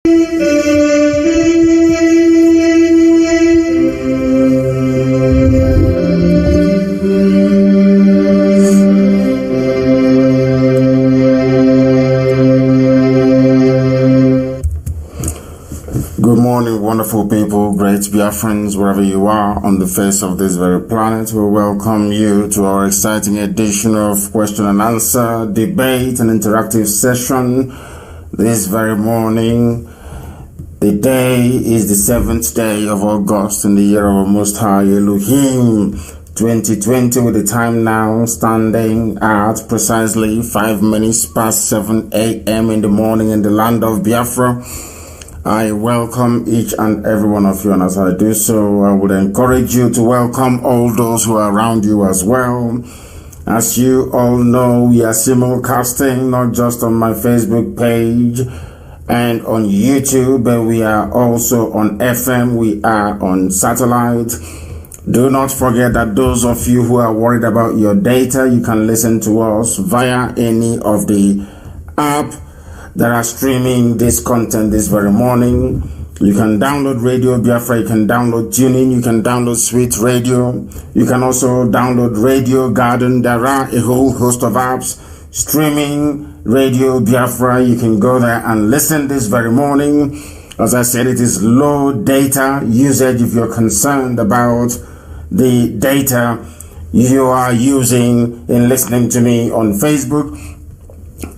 Good morning, wonderful people, great Biafrans, wherever you are on the face of this very planet. We welcome you to our exciting edition of question and answer, debate, and interactive session this very morning. The day is the 7th day of August in the year of our Most High Elohim 2020, with the time now standing at precisely 5 minutes past 7 a.m. in the morning in the land of Biafra. I welcome each and every one of you, and as I do so, I would encourage you to welcome all those who are around you as well. As you all know, we are simulcasting not just on my Facebook page and on YouTube, but we are also on FM, we are on satellite. Do not forget that those of you who are worried about your data, you can listen to us via any of the app that are streaming this content this very morning. You can download Radio Biafra, you can download TuneIn, you can download Sweet Radio, you can also download Radio Garden. There are a whole host of apps streaming Radio Biafra. You can go there and listen this very morning. As I said, it is low data usage if you're concerned about the data you are using in listening to me on Facebook.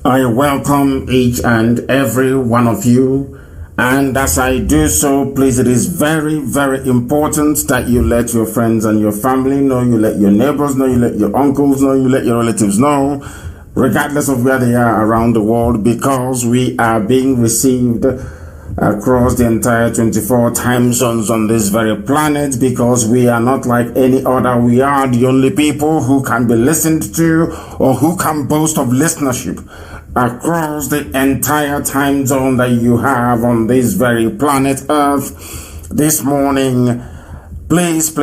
I welcome each and every one of you, and as I do so, please, it is very, very important that you let your friends and your family know, you let your neighbors know, you let your uncles know, you let your relatives know, regardless of where they are around the world, because we are being received across the entire 24 time zones on this very planet, because we are not like any other. We are the only people who can be listened to or who can boast of listenership across the entire time zone that you have on this very planet Earth. This morning, please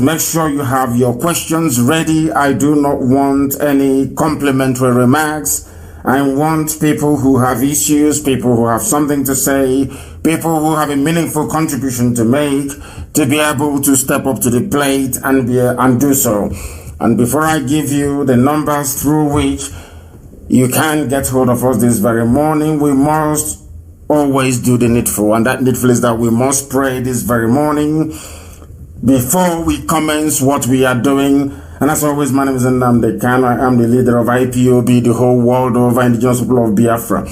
make sure you have your questions ready. I do not want any complimentary remarks. I want people who have issues, people who have something to say, people who have a meaningful contribution to make, to be able to step up to the plate and do so. And before I give you the numbers through which you can get hold of us this very morning, we must always do the needful. And that needful is that we must pray this very morning before we commence what we are doing. And as always, my name is Nnamdi Kanu. I am the leader of IPOB, the whole world over indigenous people of Biafra.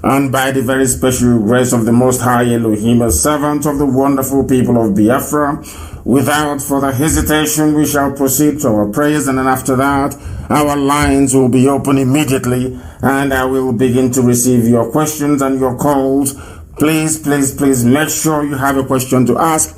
And by the very special grace of the Most High Elohim, a servant of the wonderful people of Biafra, without further hesitation, we shall proceed to our prayers, and then after that, our lines will be open immediately, and I will begin to receive your questions and your calls. Please make sure you have a question to ask,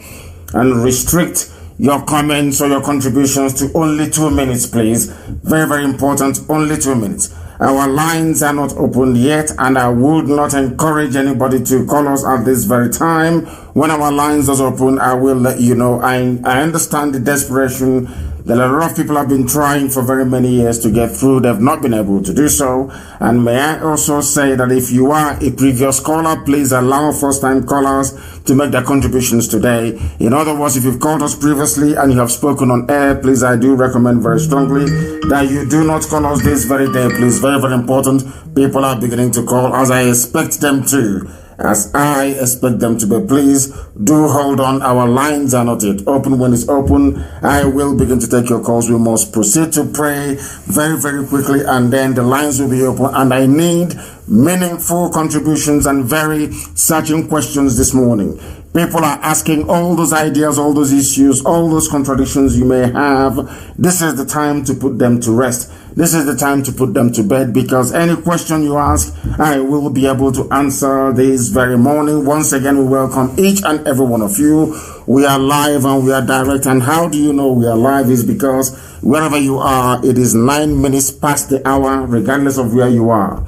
and restrict your comments or your contributions to only 2 minutes, please. Very, very important, only 2 minutes. Our lines are not opened yet, and I would not encourage anybody to call us at this very time. When our lines are open, I will let you know. I understand the desperation that a lot of people have been trying for very many years to get through. They've not been able to do so. And may I also say that if you are a previous caller, please allow first-time callers to make their contributions today. In other words, if you've called us previously and you have spoken on air, please, I do recommend very strongly that you do not call us this very day, please. Very, very important. People are beginning to call as I expect them to. As I expect them to be. Please do hold on. Our lines are not yet open. When it's open, I will begin to take your calls. We must proceed to pray very, very quickly, and then the lines will be open. And I need meaningful contributions and very searching questions this morning. People are asking all those ideas, all those issues, all those contradictions you may have. This is the time to put them to rest. This is the time to put them to bed, because any question you ask, I will be able to answer this very morning. Once again, we welcome each and every one of you. We are live and we are direct. And how do you know we are live? Is because wherever you are, it is 9 minutes past the hour, regardless of where you are.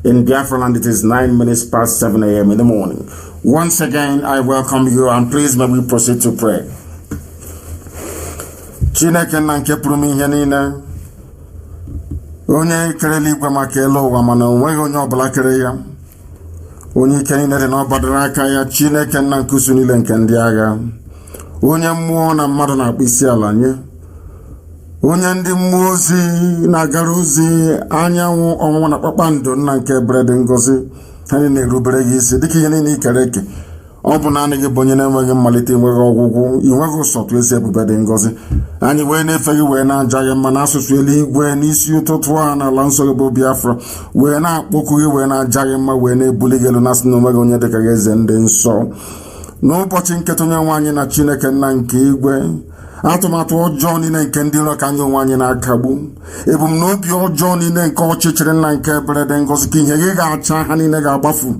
In Biafra land, it is 9 minutes past 7 a.m. in the morning. Once again, I welcome you, and please may we proceed to pray. Chineke na nke pụrụ ihe niile, onye kere eluigwe maka elu ụwa mana onweghị onye ọbụla kere ya. onye ike niile dị n'ọbadara aka ya, Chineke nna nkusu niile nke ndị agha, onye mmụọ na mmadụ na-akpụ isi ala nye, onye ndị mmụọ ozi na-agara ozi, anyanwụ, ọnwa na kpakpando, nna nke ebere dị ngọzi, ha niile na-erubere gị isi dịka ihe niile ikere eke. Ọ bụ naanị gị bụ onye na-enweghị mmalite, enweghị ọgwụgwụ, inweghị ụsọtụ, ezi ebube dị ngọzi. Anyị wee na-efe gị, wee na-aja gị mma n'asụsụ eluigwe n'isi ụtụtụ a n'ala nsọ gị bụ Biafra, wee na-akpọku gị, wee na-aja gị mma, wee na-ebuli gị elu, na asị na onweghị onye dịka gị, eze ndị nsọ. N'ụbọchị nketa onye nwe anyị na Chineke nna nke igwe, atụmatụ ọjọọ niile nke ndị iro ka anyị onwe anyị na-akagbu, ebumnobi ọjọọ niile nke ọchịchịrị nna nke ebere dị ngọzi, ka ihe gị ga-acha ha niile ga-agbafu.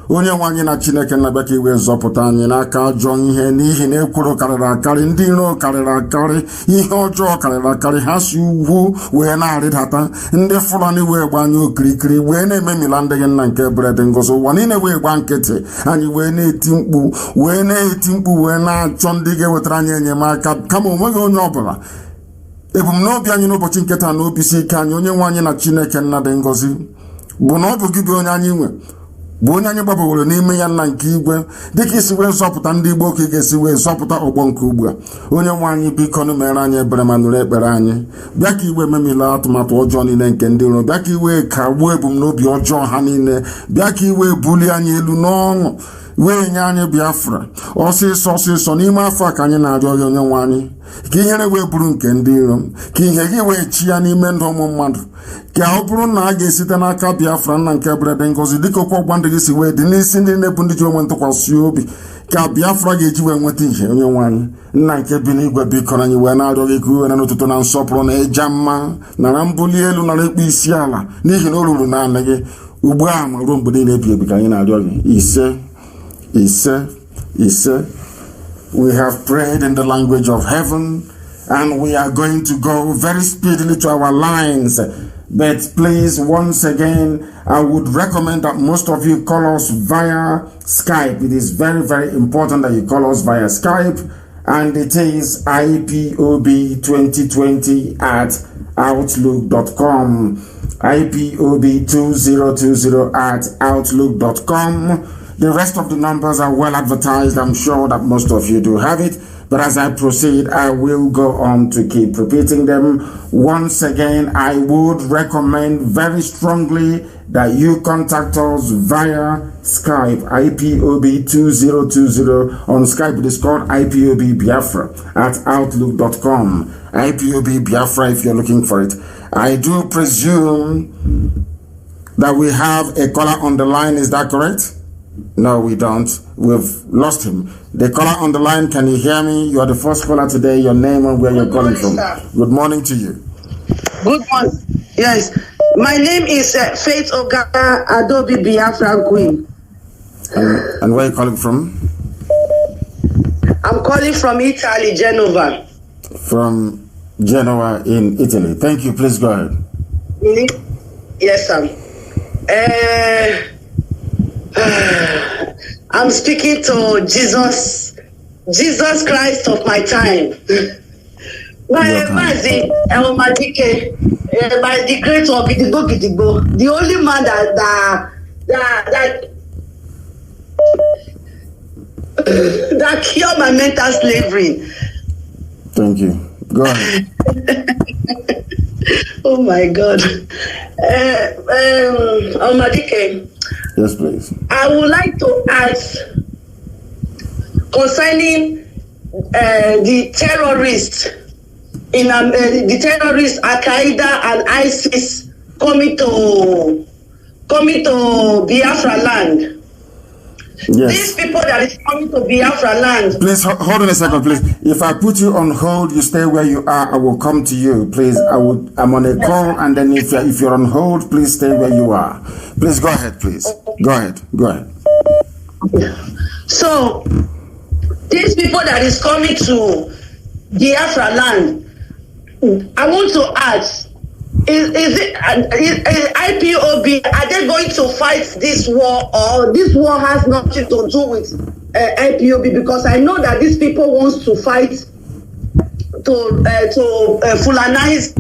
Onye nwe anyị na Chineke nna-abịa ka iwe zọpụta anyị n'aka ajọ ihe, n'ihi na ekworo karịrị akarị, ndị iro karịrị akarị, ihe ọjọọ karịrị akarị, ha si ugwu wee na-arịdata, ndị Fulani wee gba anyị okirikiri, wee na-ememila ndị gị nna nke ebere dị ngọzi. Ụwa niile wee gba nkịtị, anyị wee na-eti mkpu, wee na-achọ ndị ga-ewetara anyị enyemaka, kama onweghị onye ọbụla. Ebumnobi anyị n'ụbọchị nketa na obi isi ike anyị, onye nwe anyị na Chineke nna dị ngọzi, bụ na ọ bụ gị bụ onye anyị nwe, bụ onye anyị gbabaworo n'ime ya nna nke igwe, dịka isi wee zọpụta ndị Igbo ka ị ga-esi wee zọpụta ọgbọ nke ugbu a. Onye nwe anyị biko nụ mere anyị ebere ma nụrụ ekpere anyị. Bịa ka iwe memila atụmatụ ọjọọ niile nke ndị iro, bịa ka iwe kagbuo ebumnobi ọjọọ ha niile, bịa ka iwe bulie anyị elu n'ọṅụ, wee nye anyị Biafra ọsịsọ n'ime afọ a ka anyị na-arịọ gị, onye nwe anyị, ka ihere wee bụrụ nke ndị iro, ka ihe gị wee chi ya n'ime ndụ ụmụ mmadụ, ka ọ bụrụ na a ga-esite n'aka Biafra nna nke ebere dị ngọzi, dịka okwu ọgwa ndị gị si wee dị n'isi ndị na-ebu ndị ji onwe ntụkwasị obi, ka Biafra ga-eji wee nweta ihe. Onye nwe anyị nna nke bi n'igwe, biko anyị wee na-arịọ gị ka iwe na n'ụtụtụ na nsọpụrụ na ịja mma, nara mbuli elu, nara ikpe isi ala, n'ihi na o ruru naanị gị ugbu a ma ruo mgbe niile ebi ebi ka anyị na-arịọ gị. Ise. We have prayed in the language of heaven, and we are going to go very speedily to our lines. But please, once again, I would recommend that most of you call us via Skype. It is very, very important that you call us via Skype, and it is ipob2020@outlook.com. ipob2020@outlook.com. The rest of the numbers are well advertised. I'm sure that most of you do have it. But as I proceed, I will go on to keep repeating them. Once again, I would recommend very strongly that you contact us via Skype, ipob2020. On Skype, it is called IPOB Biafra @outlook.com. IPOB Biafra, if you're looking for it. I do presume that we have a caller on the line. Is that correct? No, we don't. We've lost him. The caller on the line, can you hear me? You are the first caller today. Your name and where you're calling from. Sir. Good morning to you. Good morning. Yes. My name is Faith Ogana Adobe Biafra Queen. And where are you calling from? I'm calling from Italy, Genova. From Genoa in Italy. Thank you. Please go ahead. Yes, sir. I'm speaking to Jesus Christ of my time. By the great Gidigbo, the only man that cured my mental slavery. Thank you. Go ahead. Oh my God. Omadike. Yes, please. I would like to ask concerning the terrorists Al Qaeda and ISIS coming to Biafra land. Yes. These people that is coming to Biafra land. Please hold on a second, please. If I put you on hold, you stay where you are. I will come to you, please. I'm on a call, and then if you're on hold, please stay where you are. Please go ahead, please. Go ahead. So these people that is coming to Biafra land, I want to ask: Is IPOB, are they going to fight this war, or this war has nothing to do with IPOB? Because I know that these people wants to fight to Fulanize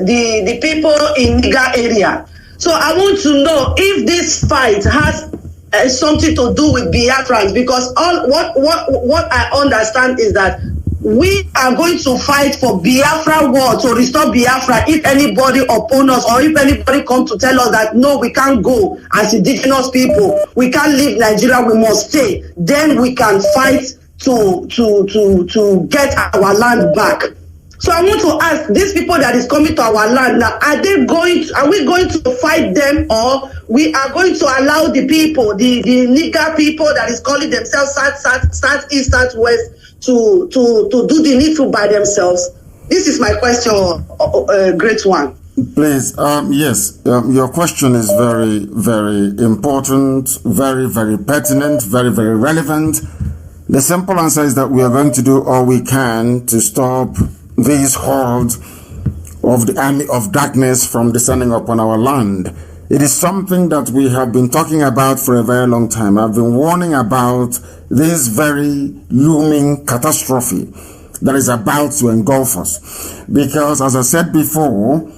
the people in Niger area. So I want to know if this fight has something to do with Biafrans, because all what I understand is that we are going to fight for Biafra war, to restore Biafra. If anybody oppose us, or if anybody come to tell us that no, we can't go as indigenous people, we can't leave Nigeria, we must stay, then we can fight to get our land back. So I want to ask these people that is coming to our land now, are we going to fight them, or we are going to allow the people, the nigger people that is calling themselves South East, Southwest, to do the needful by themselves? This is my question, great one. Please, yes, your question is very, very important, very, very pertinent, very, very relevant. The simple answer is that we are going to do all we can to stop these hordes of the army of darkness from descending upon our land. It is something that we have been talking about for a very long time. I've been warning about this very looming catastrophe that is about to engulf us. Because, as I said before,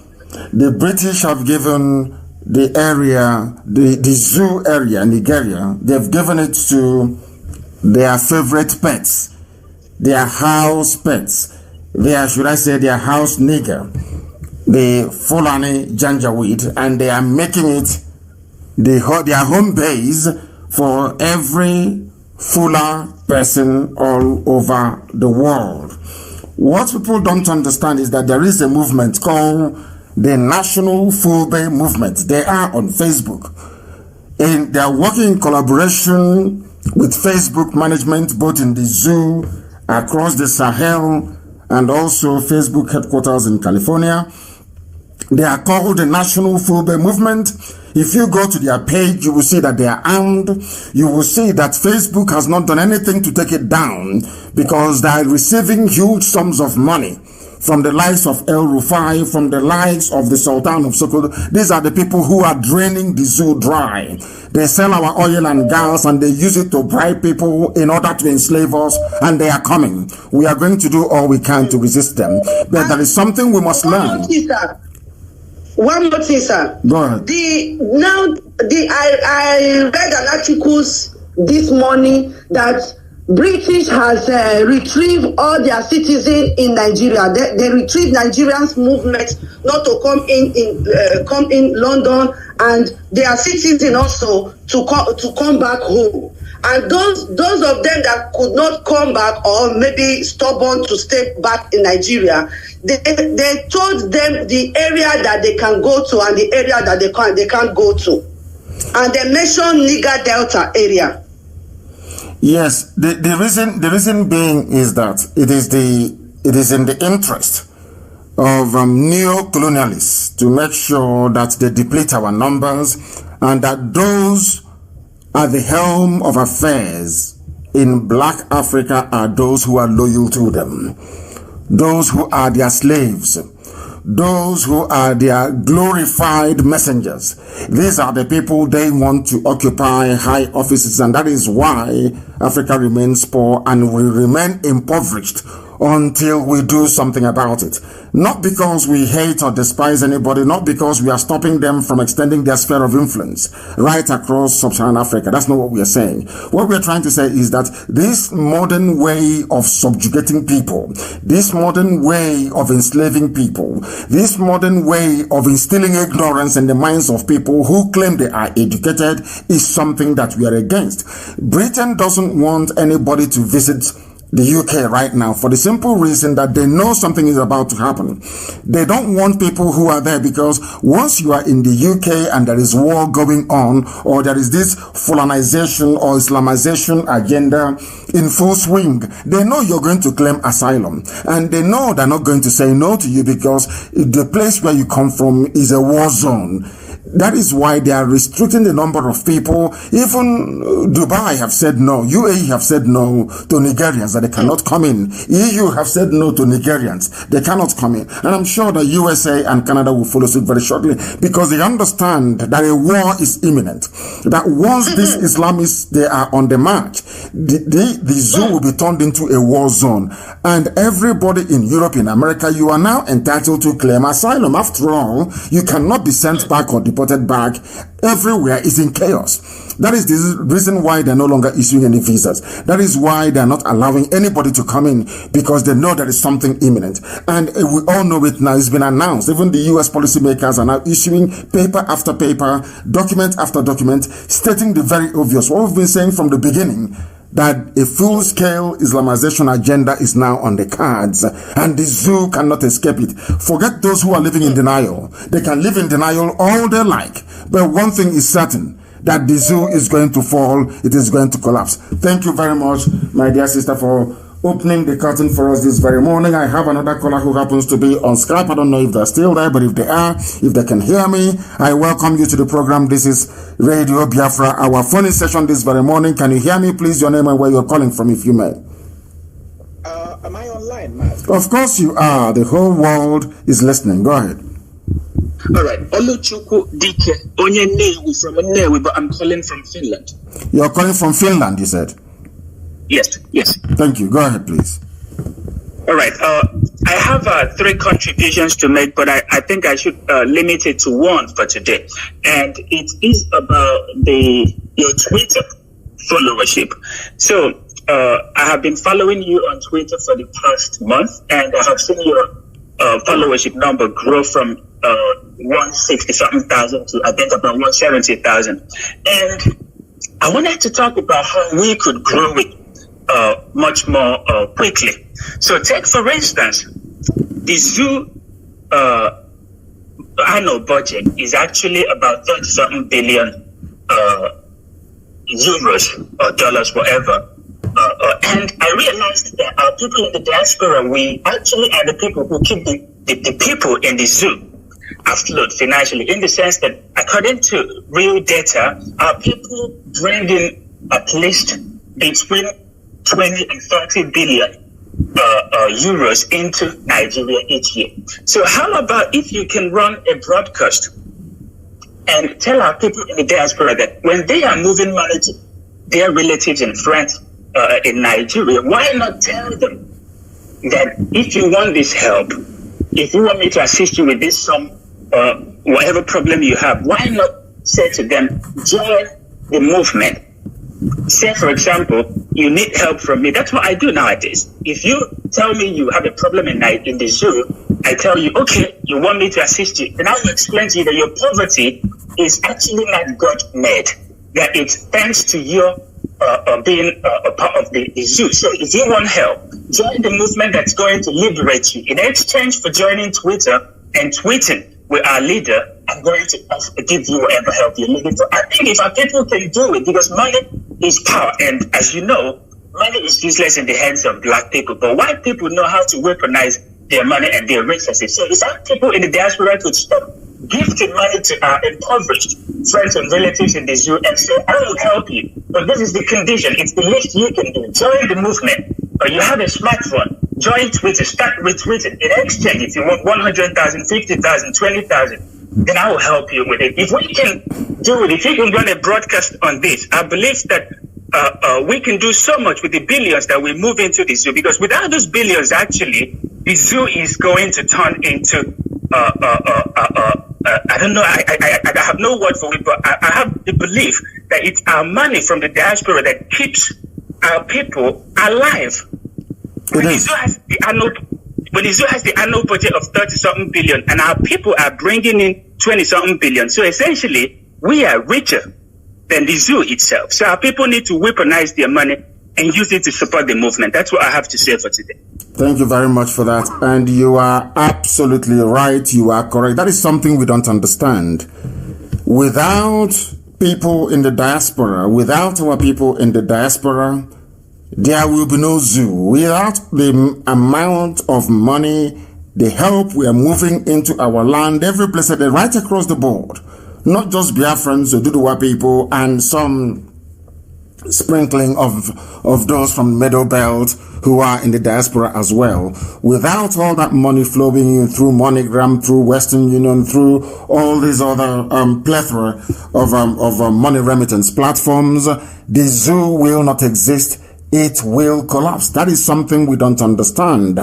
the British have given the area, the zoo area, Nigeria, they've given it to their favorite pets, their house pets. Should I say, their house nigger, the Fulani Janjaweed, and they are making it their home base for every Fula person all over the world. What people don't understand is that there is a movement called the National Fulbe Movement. They are on Facebook, and they are working in collaboration with Facebook management, both in the zoo, across the Sahel, and also Facebook headquarters in California. They are called the National Fulbe Movement. If you go to their page, you will see that they are armed. You will see that Facebook has not done anything to take it down, because they are receiving huge sums of money from the likes of El Rufai, from the likes of the Sultan of Sokoto. These are the people who are draining the zoo dry. They sell our oil and gas, and they use it to bribe people in order to enslave us, and they are coming. We are going to do all we can to resist them. But there is something we must learn. One more thing, sir. Go ahead. I read an article this morning that British has retrieved all their citizens in Nigeria. They retrieved Nigerians' movement not to come in London, and their citizens also to come back home. And those of them that could not come back, or maybe stubborn to stay back in Nigeria, they told them the area that they can go to and the area that they can't go to, and they mentioned Niger Delta area. Yes, the reason being is that it is in the interest of neo-colonialists to make sure that they deplete our numbers, and that those at the helm of affairs in Black Africa are those who are loyal to them, those who are their slaves, those who are their glorified messengers. These are the people they want to occupy high offices, and that is why Africa remains poor and will remain impoverished until we do something about it. Not because we hate or despise anybody, not because we are stopping them from extending their sphere of influence right across sub-Saharan Africa. That's not what we are saying. What we are trying to say is that this modern way of subjugating people, this modern way of enslaving people, this modern way of instilling ignorance in the minds of people who claim they are educated is something that we are against. Britain doesn't want anybody to visit the UK right now for the simple reason that they know something is about to happen. They don't want people who are there, because once you are in the UK and there is war going on, or there is this Fulanization or Islamization agenda in full swing, they know you're going to claim asylum, and they know they're not going to say no to you, because the place where you come from is a war zone. That is why they are restricting the number of people. Even Dubai have said no. UAE have said no to Nigerians, that they cannot come in. EU have said no to Nigerians. They cannot come in. And I'm sure that USA and Canada will follow suit very shortly, because they understand that a war is imminent. That once these Islamists, they are on the march, the zoo will be turned into a war zone. And everybody in Europe, in America, you are now entitled to claim asylum. After all, you cannot be sent back or deported imported back everywhere is in chaos. That is the reason why they're no longer issuing any visas. That is why they're not allowing anybody to come in, because they know there is something imminent. And we all know it now. It's been announced. Even the US policymakers are now issuing paper after paper, document after document, stating the very obvious. What we've been saying from the beginning, that a full-scale Islamization agenda is now on the cards, and the zoo cannot escape it. Forget those who are living in denial. They can live in denial all they like. But one thing is certain, that the zoo is going to fall. It is going to collapse. Thank you very much, my dear sister, for opening the curtain for us this very morning. I have another caller who happens to be on Skype. I don't know if they're still there, but if they are, if they can hear me, I welcome you to the program. This is Radio Biafra, our phone session this very morning. Can you hear me, please? Your name and where you're calling from, if you may. Am I online, Matt? Of course you are. The whole world is listening. Go ahead. All right. Oluchukwu Dike, Onye Nnewi from Nnewi, but I'm calling from Finland. You're calling from Finland, you said? Yes. Thank you. Go ahead, please. All right. I have 3 contributions to make, but I think I should limit it to one for today. And it is about your Twitter followership. So I have been following you on Twitter for the past month, and I have seen your followership number grow from 160-something thousand to I think about 170,000. And I wanted to talk about how we could grow it much more quickly. So take, for instance, the zoo annual budget is actually about 30-something billion euros or dollars, whatever. And I realized that our people in the diaspora, we actually are the people who keep the people in the zoo afloat financially, in the sense that according to real data, our people bring in at least between 20 and 30 billion euros into Nigeria each year. So how about if you can run a broadcast and tell our people in the diaspora that when they are moving money to their relatives and friends in Nigeria, why not tell them that if you want this help, if you want me to assist you with this sum, whatever problem you have, why not say to them, join the movement? Say, for example, you need help from me. That's what I do nowadays. If you tell me you have a problem in the zoo, I tell you, okay, you want me to assist you. Then I will explain to you that your poverty is actually not God-made, that it's thanks to your being a part of the zoo. So if you want help, join the movement that's going to liberate you. In exchange for joining Twitter and tweeting with our leader, I'm going to give you whatever help you're looking for. I think if our people can do it, because money is power, and as you know, money is useless in the hands of black people, but white people know how to weaponize their money and their resources. So if our people in the diaspora could stop gifting money to our impoverished friends and relatives in the zoo and say, I will help you, but this is the condition, it's the least you can do. Join the movement, or you have a smartphone, join Twitter, start retweeting. In exchange, if you want 100,000, 50,000, 20,000, then I will help you with it. If we can do it, if you can run a broadcast on this, I believe that we can do so much with the billions that we move into the zoo, because without those billions, actually, the zoo is going to turn into I don't know, I have no word for it, but I have the belief that it's our money from the diaspora that keeps our people alive. When the zoo has the annual budget of 30-something billion, and our people are bringing in 20-something billion. So essentially, we are richer than the zoo itself. So our people need to weaponize their money and use it to support the movement. That's what I have to say for today. Thank you very much for that. And you are absolutely right. You are correct. That is something we don't understand. Without people in the diaspora, without our people in the diaspora, there will be no zoo. Without the amount of money, the help we are moving into our land, every place, right across the board, not just Biafrans or Duduwa people and some sprinkling of those from Middle Belt who are in the diaspora as well. Without all that money flowing in through MoneyGram, through Western Union, through all these other plethora of money remittance platforms, the zoo will not exist. It will collapse. That is something we don't understand.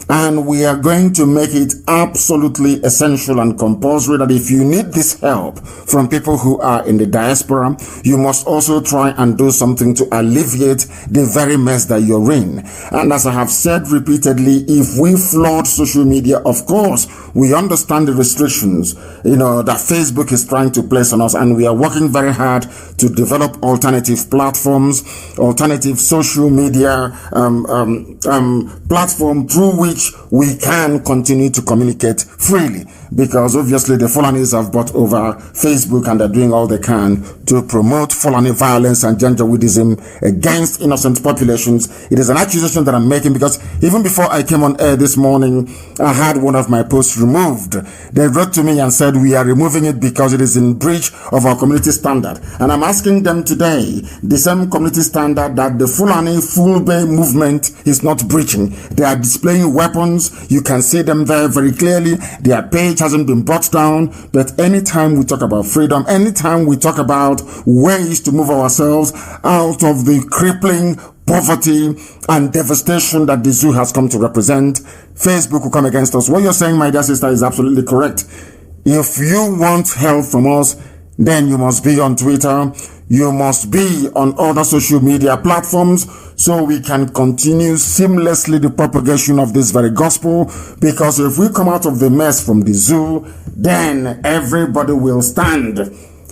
And we are going to make it absolutely essential and compulsory that if you need this help from people who are in the diaspora, you must also try and do something to alleviate the very mess that you're in. And as I have said repeatedly, if we flood social media, of course, we understand the restrictions, that Facebook is trying to place on us, and we are working very hard to develop alternative platforms, alternative social media platform through which we can continue to communicate freely, because obviously the Fulanis have bought over Facebook and they're doing all they can to promote Fulani violence and Janjaweedism against innocent populations. It is an accusation that I'm making because even before I came on air this morning, I had one of my posts removed. They wrote to me and said we are removing it because it is in breach of our community standard. And I'm asking them today, the same community standard that the Fulani Fulbe movement is not breaching. They are displaying weapons. You can see them there very clearly. Their page hasn't been brought down. But anytime we talk about freedom, anytime we talk about ways to move ourselves out of the crippling poverty and devastation that the zoo has come to represent, Facebook will come against us. What you're saying, my dear sister, is absolutely correct. If you want help from us, then you must be on Twitter. You must be on other social media platforms so we can continue seamlessly the propagation of this very gospel. Because if we come out of the mess from the zoo, then everybody will stand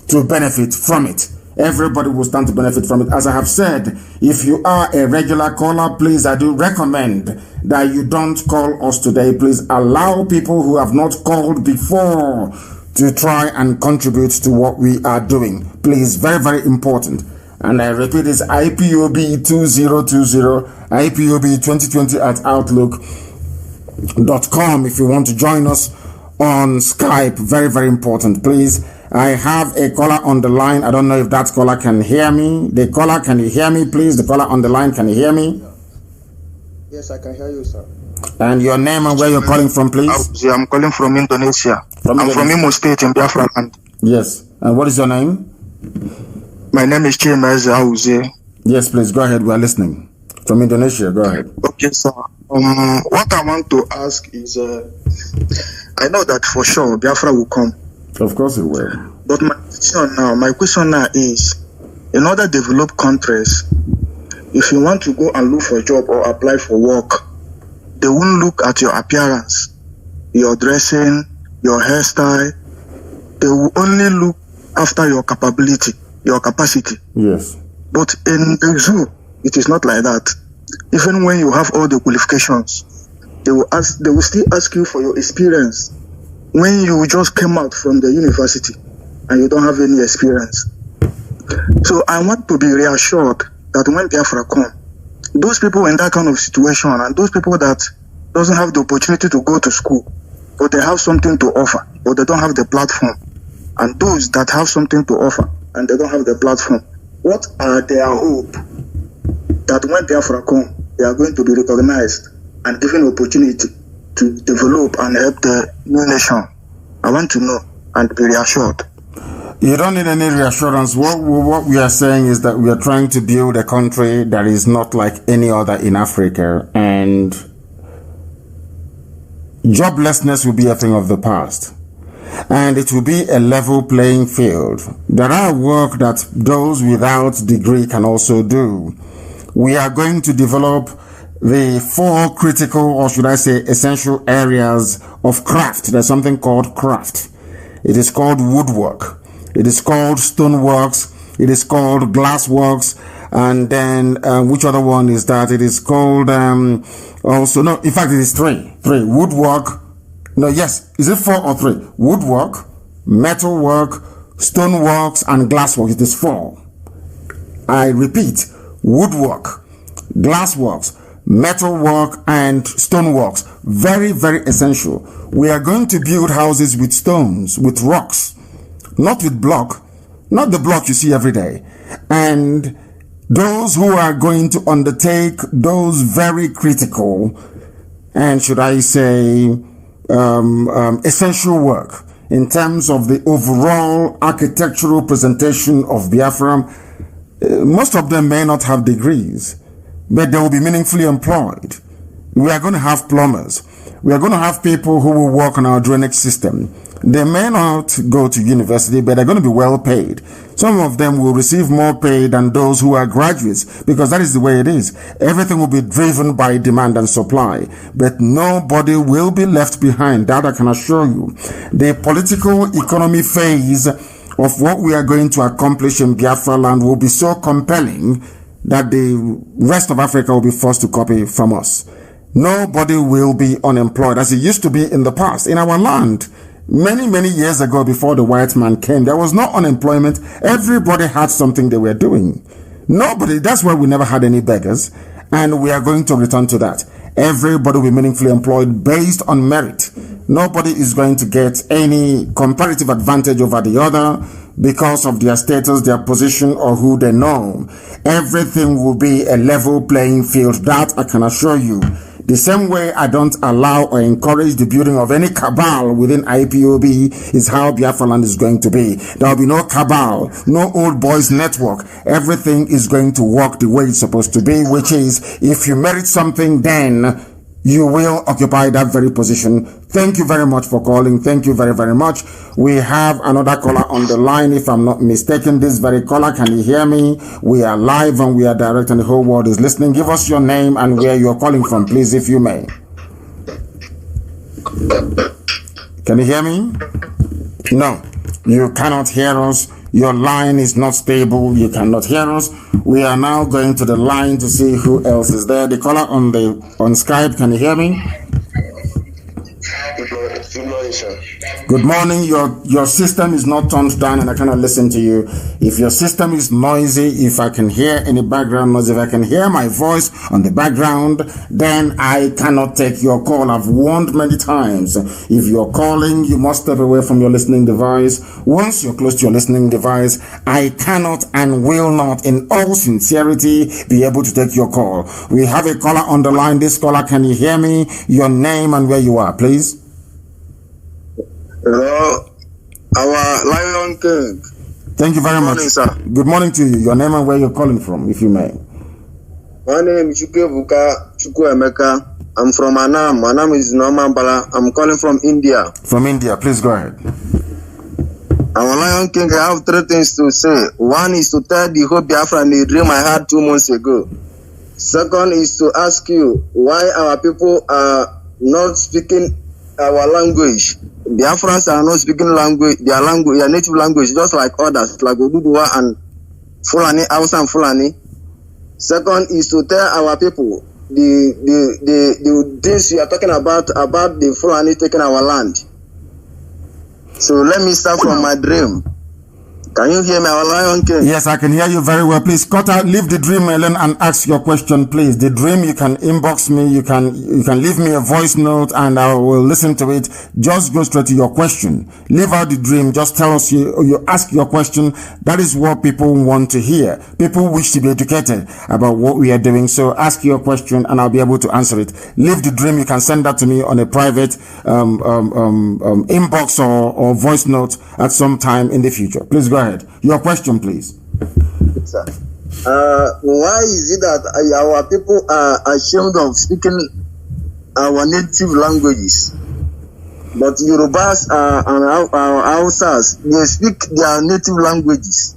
to benefit from it. Everybody will stand to benefit from it. As I have said, if you are a regular caller, please, I do recommend that you don't call us today. Please allow people who have not called before to try and contribute to what we are doing. Please, very, very important. And I repeat, it's IPOB 2020, IPOB 2020 at outlook.com if you want to join us on Skype. Very, very important. Please, I have a caller on the line. I don't know if that caller can hear me. The caller, can you hear me, please? The caller on the line, can you hear me? Yes, I can hear you, sir. And your name and where you're calling from, please? I'm calling from Indonesia. I'm from Imo State in Biafra land. Yes. And what is your name? My name is Chimeze Auze. Yes, please, go ahead. We are listening. From Indonesia, go ahead. Okay, sir. What I want to ask is, I know that for sure Biafra will come. Of course it will. But my question now is, in other developed countries, if you want to go and look for a job or apply for work, they won't look at your appearance, your dressing, your hairstyle. They will only look after your capability, your capacity. Yes. But in the zoo, it is not like that. Even when you have all the qualifications, they will still ask you for your experience. When you just came out from the university and you don't have any experience. So I want to be reassured that when Biafra come, those people in that kind of situation and those people that doesn't have the opportunity to go to school, but they have something to offer, but they don't have the platform, and those that have something to offer and they don't have the platform, what are their hope that when Biafra come, they are going to be recognized and given opportunity to develop and help the new nation? I want to know and be reassured. You don't need any reassurance. What we are saying is that we are trying to build a country that is not like any other in Africa, and joblessness will be a thing of the past, and it will be a level playing field. There are work that those without degree can also do. We are going to develop the 4 critical, or should I say essential areas of craft. There's something called craft. It is called woodwork. It is called stoneworks. It is called glassworks. And then, which other one is that? It is called, also, no, in fact, it is 3. Woodwork. No, yes. Is it 4 or 3? Woodwork, metalwork, stoneworks, and glasswork. It is 4. I repeat, woodwork, glassworks, metalwork, and stoneworks. Very, very essential. We are going to build houses with stones, with rocks, not with block, not the block you see every day. And those who are going to undertake those very critical and, should I say, essential work in terms of the overall architectural presentation of Biafra, most of them may not have degrees, but they will be meaningfully employed. We are going to have plumbers. We are going to have people who will work on our drainage system. They may not go to university, but they're going to be well paid. Some of them will receive more pay than those who are graduates, because that is the way it is. Everything will be driven by demand and supply, but nobody will be left behind. That I can assure you. The political economy phase of what we are going to accomplish in Biafra land will be so compelling that the rest of Africa will be forced to copy from us. Nobody will be unemployed as it used to be in the past. In our land, many years ago, before the white man came, there was no unemployment. Everybody had something they were doing. Nobody, that's why we never had any beggars. And we are going to return to that. Everybody will be meaningfully employed based on merit. Nobody is going to get any comparative advantage over the other because of their status, their position, or who they know. Everything will be a level playing field. That I can assure you. The same way I don't allow or encourage the building of any cabal within IPOB is how Biafra land is going to be. There will be no cabal, no old boys network. Everything is going to work the way it's supposed to be, which is if you merit something, then you will occupy that very position. Thank you very much for calling. Thank you very much. We have another caller on the line, if I'm not mistaken. This very caller, can you hear me? We are live and we are direct and the whole world is listening. Give us your name and where you're calling from, please, if you may. Can you hear me? No, you cannot hear us. Your line is not stable. You cannot hear us. We are now going to the line to see who else is there. The caller on Skype, can you hear me? Good morning, sir. Good morning. Your system is not turned down and I cannot listen to you. If your system is noisy, if I can hear any background noise, if I can hear my voice on the background, then I cannot take your call. I've warned many times. If you're calling, you must step away from your listening device. Once you're close to your listening device, I cannot and will not, in all sincerity, be able to take your call. We have a caller on the line. This caller, can you hear me? Your name and where you are, please. Hello, our Lion King. Thank you very much. Good morning, sir. Good morning to you. Your name and where you're calling from, if you may. My name is Chukwuebuka Chukwuemeka. I'm from Anam. My name is Norman Bala. I'm calling from India. From India, please go ahead. Our Lion King, I have three things to say. One is to tell the whole Biafran the dream I had 2 months ago. Second is to ask you why our people are not speaking our language. Biafrans are not speaking their native language, just like others, like Oduduwa and Fulani, Hausa and Fulani. Second is to tell our people the things you are talking about the Fulani taking our land. So let me start from my dream. Can you hear me, our Lion King? Yes, I can hear you very well. Please cut out, leave the dream alone and ask your question, please. The dream, you can inbox me, you can leave me a voice note and I will listen to it. Just go straight to your question. Leave out the dream, just tell us, you ask your question. That is what people want to hear. People wish to be educated about what we are doing. So ask your question and I'll be able to answer it. Leave the dream, you can send that to me on a private inbox or voice note at some time in the future. Please go ahead. Your question, please. Sir. Why is it that our people are ashamed of speaking our native languages? But Yorubas and our Hausas, they speak their native languages.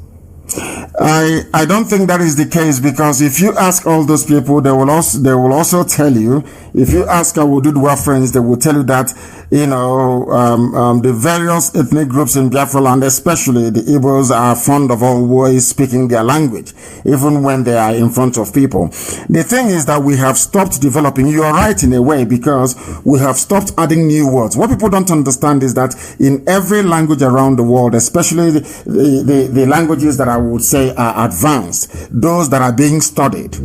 I don't think that is the case, because if you ask all those people, they will also tell you. If you ask our Oduduwa friends, they will tell you that the various ethnic groups in Biafra land, especially the Igbos, are fond of always speaking their language, even when they are in front of people. The thing is that we have stopped developing. You are right in a way, because we have stopped adding new words. What people don't understand is that in every language around the world, especially the languages that I would say are advanced, those that are being studied,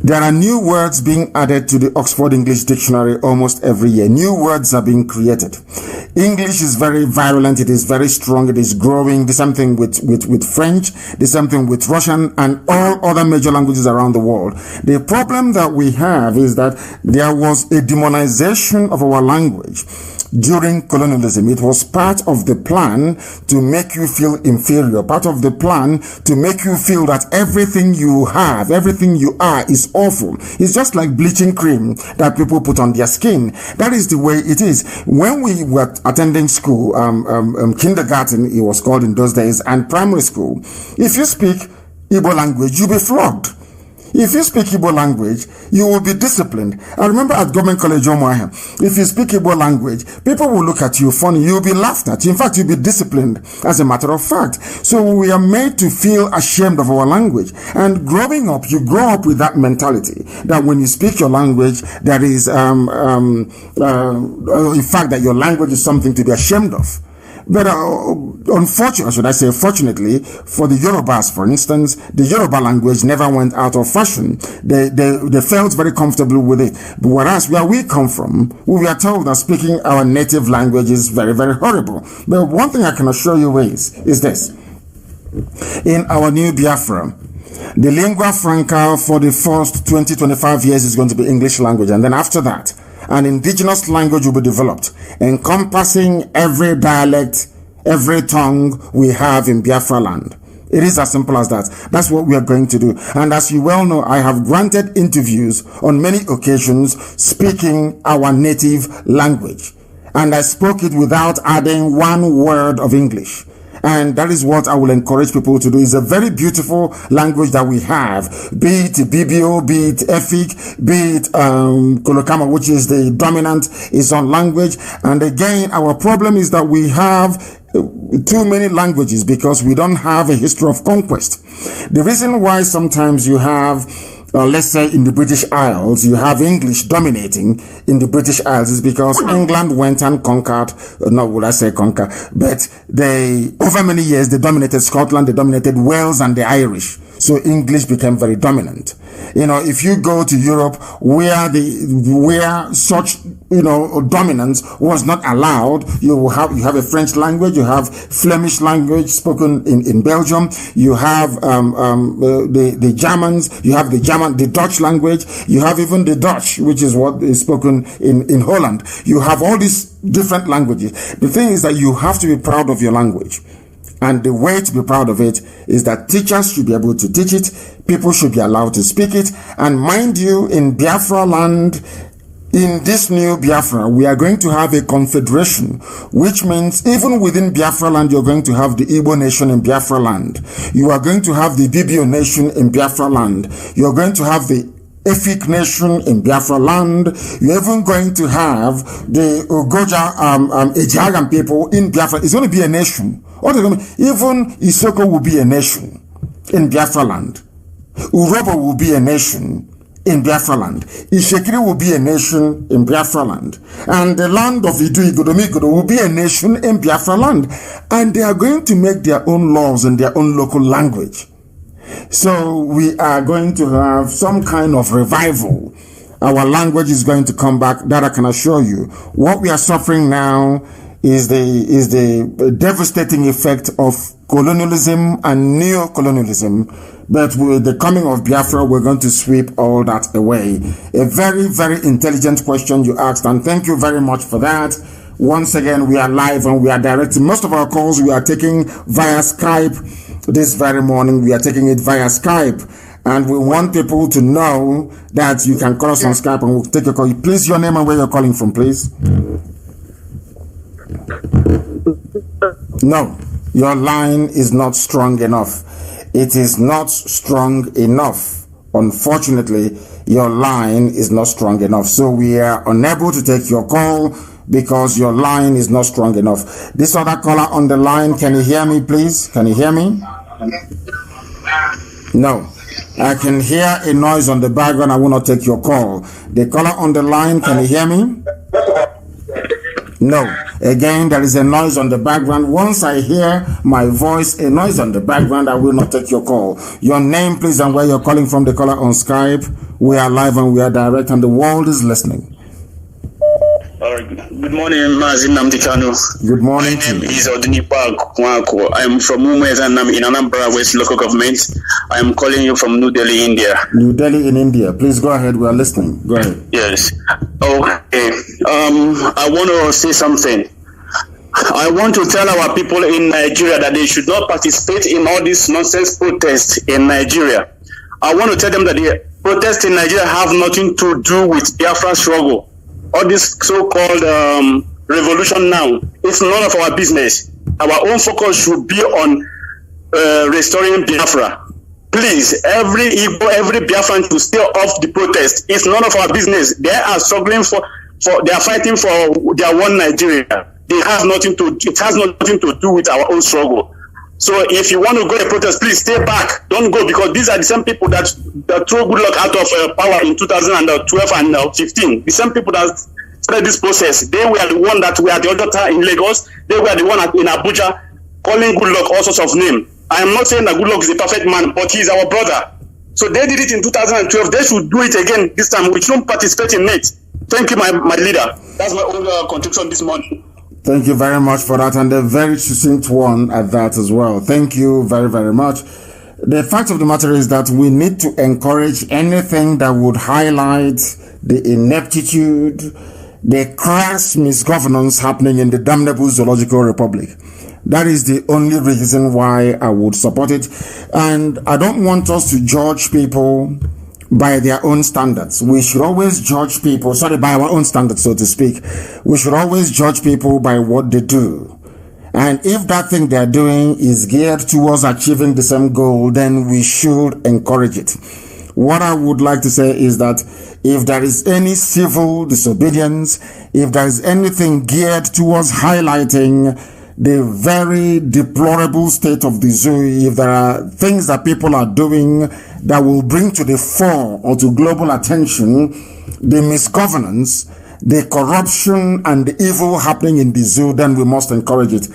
there are new words being added to the Oxford English Dictionary almost every year. New words are being created. English is very virulent. It is very strong. It is growing. The same thing with French. The same thing with Russian and all other major languages around the world. The problem that we have is that there was a demonization of our language during colonialism. It was part of the plan to make you feel inferior, part of the plan to make you feel that everything you have, everything you are is is awful. It's just like bleaching cream that people put on their skin. That is the way it is. When we were attending school, kindergarten, it was called in those days, and primary school, if you speak Igbo language, you'll be flogged. If you speak Igbo language, you will be disciplined. I remember at Government College Omoaha, if you speak Igbo language, people will look at you funny. You'll be laughed at. In fact, you'll be disciplined as a matter of fact. So we are made to feel ashamed of our language. And growing up, you grow up with that mentality that when you speak your language, there is, in fact, that your language is something to be ashamed of. But unfortunately, should I say fortunately, for the Yorubas, for instance, the Yoruba language never went out of fashion. They felt very comfortable with it. But whereas where we come from, we are told that speaking our native language is very, very horrible. But one thing I can assure you is this. In our new Biafra, the lingua franca for the first 20-25 years is going to be English language. And then after that, an indigenous language will be developed, encompassing every dialect, every tongue we have in Biafra land. It is as simple as that. That's what we are going to do. And as you well know, I have granted interviews on many occasions speaking our native language. And I spoke it without adding one word of English. And that is what I will encourage people to do. It's a very beautiful language that we have, be it Bibio, be it Efik, be it Kolokama, which is the dominant Izon language. And again, our problem is that we have too many languages because we don't have a history of conquest. The reason why sometimes you have let's say in the British Isles, you have English dominating in the British Isles is because England went and conquered, not would I say conquer, but over many years, they dominated Scotland, they dominated Wales and the Irish. So English became very dominant. If you go to Europe where such, dominance was not allowed, you have a French language, you have Flemish language spoken in Belgium, you have, the Germans, you have the Dutch language, you have even the Dutch, which is what is spoken in Holland. You have all these different languages. The thing is that you have to be proud of your language. And the way to be proud of it is that teachers should be able to teach it, people should be allowed to speak it, and mind you, in Biafra land, in this new Biafra, we are going to have a confederation, which means even within Biafra land, you're going to have the Igbo nation in Biafra land. You are going to have the Bibio nation in Biafra land. You're going to have the Efik nation in Biafra land. You're even going to have the Ogoja, Ejiagan people in Biafra. It's going to be a nation. Even Isoko will be a nation in Biafra land. Urobo will be a nation in Biafra land. Ishekiri will be a nation in Biafra land. And the land of Idu Igodomigodo will be a nation in Biafra land. And they are going to make their own laws in their own local language. So we are going to have some kind of revival. Our language is going to come back, that I can assure you. What we are suffering now is the devastating effect of colonialism and neo-colonialism. But with the coming of Biafra, we're going to sweep all that away. A very, very intelligent question you asked, and thank you very much for that. Once again, we are live and we are directing. Most of our calls we are taking via Skype. This very morning, we are taking it via Skype. And we want people to know that you can call us on Skype and we'll take a call. Please, your name and where you're calling from, please. No, your line is not strong enough. It is not strong enough. Unfortunately, your line is not strong enough. So we are unable to take your call because your line is not strong enough. This other caller on the line, can you hear me, please? Can you hear me? No. I can hear a noise on the background. I will not take your call. The caller on the line, can you hear me? No. Again, there is a noise on the background. Once I hear my voice, a noise on the background, I will not take your call. Your name, please, and where you're calling from, the caller on Skype. We are live and we are direct, and the world is listening. Good morning, Mazin Namdekano. Good morning. My name is Odunipa Kwako. I am from Mumezanam in Anambra West Local Government. I am calling you from New Delhi, India. New Delhi in India. Please go ahead. We are listening. Go ahead. Yes. Okay. I want to say something. I want to tell our people in Nigeria that they should not participate in all these nonsense protests in Nigeria. I want to tell them that the protests in Nigeria have nothing to do with Biafra struggle. All this so-called revolution now, it's none of our business. Our own focus should be on restoring Biafra. Please, every Igbo, every Biafran to stay off the protest. It's none of our business. They are struggling they are fighting for their one Nigeria. It has nothing to do with our own struggle. So if you want to go to protest, please stay back. Don't go, because these are the same people that threw Goodluck out of power in 2012 and 15. The same people that started this process. They were the one that were at the other time in Lagos. They were the one in Abuja calling Goodluck all sorts of names. I am not saying that Goodluck is a perfect man, but he is our brother. So they did it in 2012. They should do it again this time. We shouldn't participate in it. Thank you, my leader. That's my only contribution this morning. Thank you very much for that, and a very succinct one at that as well. Thank you very, very much. The fact of the matter is that we need to encourage anything that would highlight the ineptitude, the crass misgovernance happening in the damnable Zoological Republic. That is the only reason why I would support it. And I don't want us to judge people by their own standards. We should always judge people, by our own standards, so to speak. We should always judge people by what they do. And if that thing they're doing is geared towards achieving the same goal, then we should encourage it. What I would like to say is that if there is any civil disobedience, if there is anything geared towards highlighting the very deplorable state of the zoo, if there are things that people are doing that will bring to the fore or to global attention the misgovernance, the corruption and the evil happening in the zoo, then we must encourage it.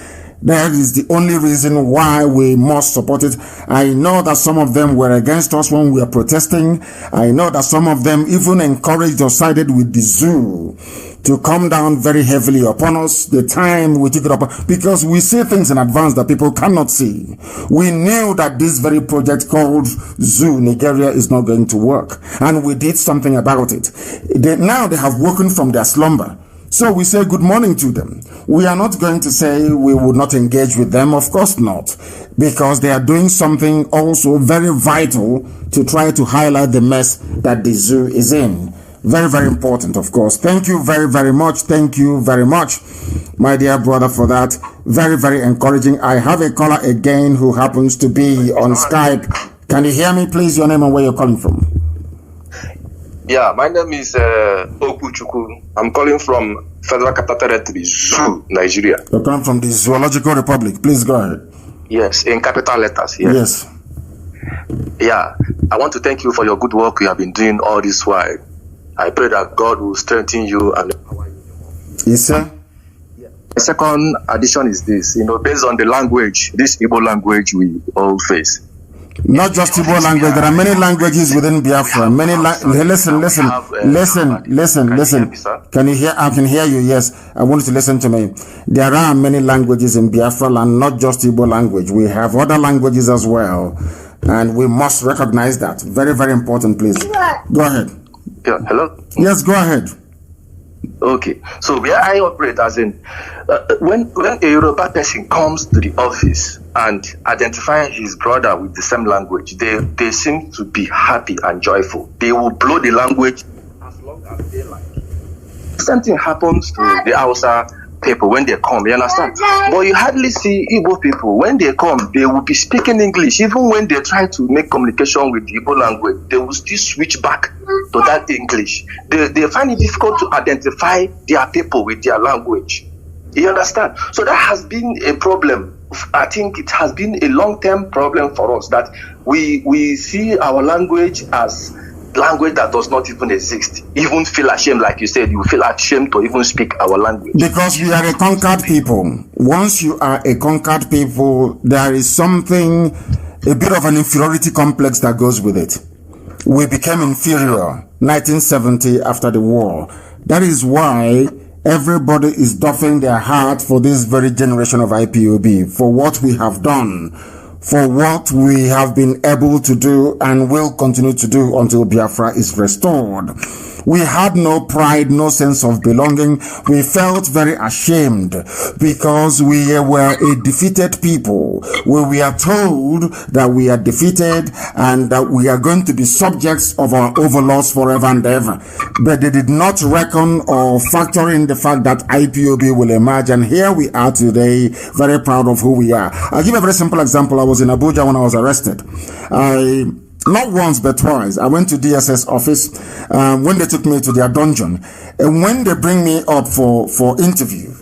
That is the only reason why we must support it. I know that some of them were against us when we were protesting. I know that some of them even encouraged or sided with the zoo to come down very heavily upon us the time we took it up, because we see things in advance that people cannot see. We knew that this very project called Zoo Nigeria is not going to work, and we did something about it. Now they have woken from their slumber. So we say good morning to them. We are not going to say we would not engage with them, of course not, because they are doing something also very vital to try to highlight the mess that the zoo is in. Very, very important, of course. Thank you very, very much. Thank you very much, my dear brother, for that. Very, very encouraging. I have a caller again who happens to be on Skype. Can you hear me, please? Your name and where you're calling from? Yeah, my name is Okuchuku. I'm calling from Federal Capital Territory, Zoo, Nigeria. You're calling from the Zoological Republic. Please go ahead. Yes, in capital letters. Yes. Yeah, I want to thank you for your good work you have been doing all this while. I pray that God will strengthen you and empower you. Yes, sir. The second addition is this, based on the language, this Igbo language we all face. Not just Igbo language, there are many languages within Biafra. Listen. Can you hear? I can hear you, yes. I want you to listen to me. There are many languages in Biafra land, not just Igbo language. We have other languages as well. And we must recognize that. Very, very important, please. Go ahead. Yeah, hello? Yes, go ahead. Okay, so where I operate, as in, when a Yoruba person comes to the office and identifies his brother with the same language, they seem to be happy and joyful. They will blow the language as long as they like. Same thing happens to the Hausa people when they come, you understand? But you hardly see Igbo people. When they come, they will be speaking English. Even when they try to make communication with the Igbo language, they will still switch back to that English. They find it difficult to identify their people with their language. You understand? So that has been a problem. I think it has been a long-term problem for us, that we see our language as language that does not even exist. Even feel ashamed, like you said, you feel ashamed to even speak our language. Because we are a conquered people. Once you are a conquered people, there is something, a bit of an inferiority complex that goes with it. We became inferior 1970 after the war. That is why everybody is doffing their hat for this very generation of IPOB, for what we have done, for what we have been able to do and will continue to do until Biafra is restored. We had no pride, no sense of belonging. We felt very ashamed because we were a defeated people. We are told that we are defeated and that we are going to be subjects of our overlords forever and ever. But they did not reckon or factor in the fact that IPOB will emerge. And here we are today, very proud of who we are. I'll give a very simple example. I was in Abuja when I was arrested. Not once but twice. I went to DSS office when they took me to their dungeon, and when they bring me up for interview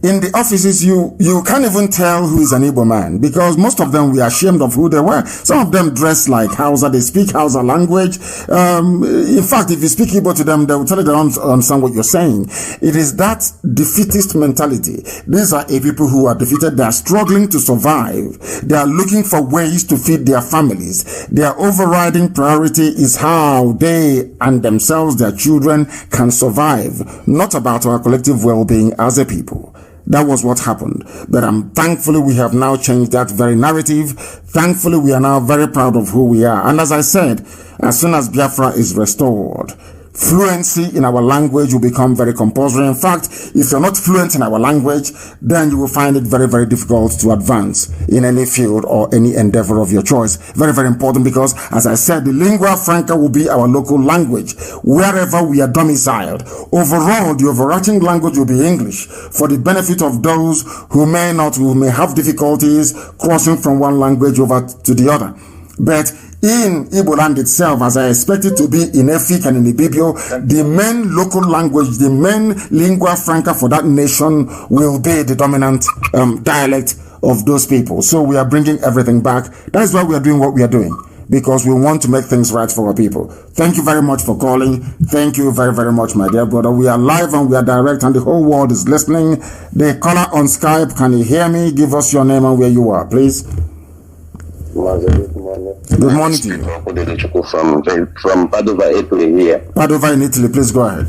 in the offices, you can't even tell who is an Igbo man, because most of them were ashamed of who they were. Some of them dress like Hausa, they speak Hausa language. In fact, if you speak Igbo to them, they will tell you they don't understand what you're saying. It is that defeatist mentality. These are a people who are defeated. They are struggling to survive. They are looking for ways to feed their families. Their overriding priority is how they and themselves, their children, can survive, not about our collective well-being as a people. That was what happened. But thankfully we have now changed that very narrative. Thankfully we are now very proud of who we are. And as I said, as soon as Biafra is restored, fluency in our language will become very compulsory. In fact, if you're not fluent in our language, then you will find it very, very difficult to advance in any field or any endeavor of your choice. Very, very important, because, as I said, the lingua franca will be our local language wherever we are domiciled. Overall, the overarching language will be English, for the benefit of those who may have difficulties crossing from one language over to the other. But in Igbo land itself, as I expect it to be in Efik and in Ibibio, the main local language, the main lingua franca for that nation will be the dominant dialect of those people. So we are bringing everything back. That is why we are doing what we are doing, because we want to make things right for our people. Thank you very much for calling. Thank you very, very much, my dear brother. We are live and we are direct, and the whole world is listening. The caller on Skype, can you hear me? Give us your name and where you are, please. Good morning. Good morning to you. From Padova, Italy here. Padova in Italy, please go ahead.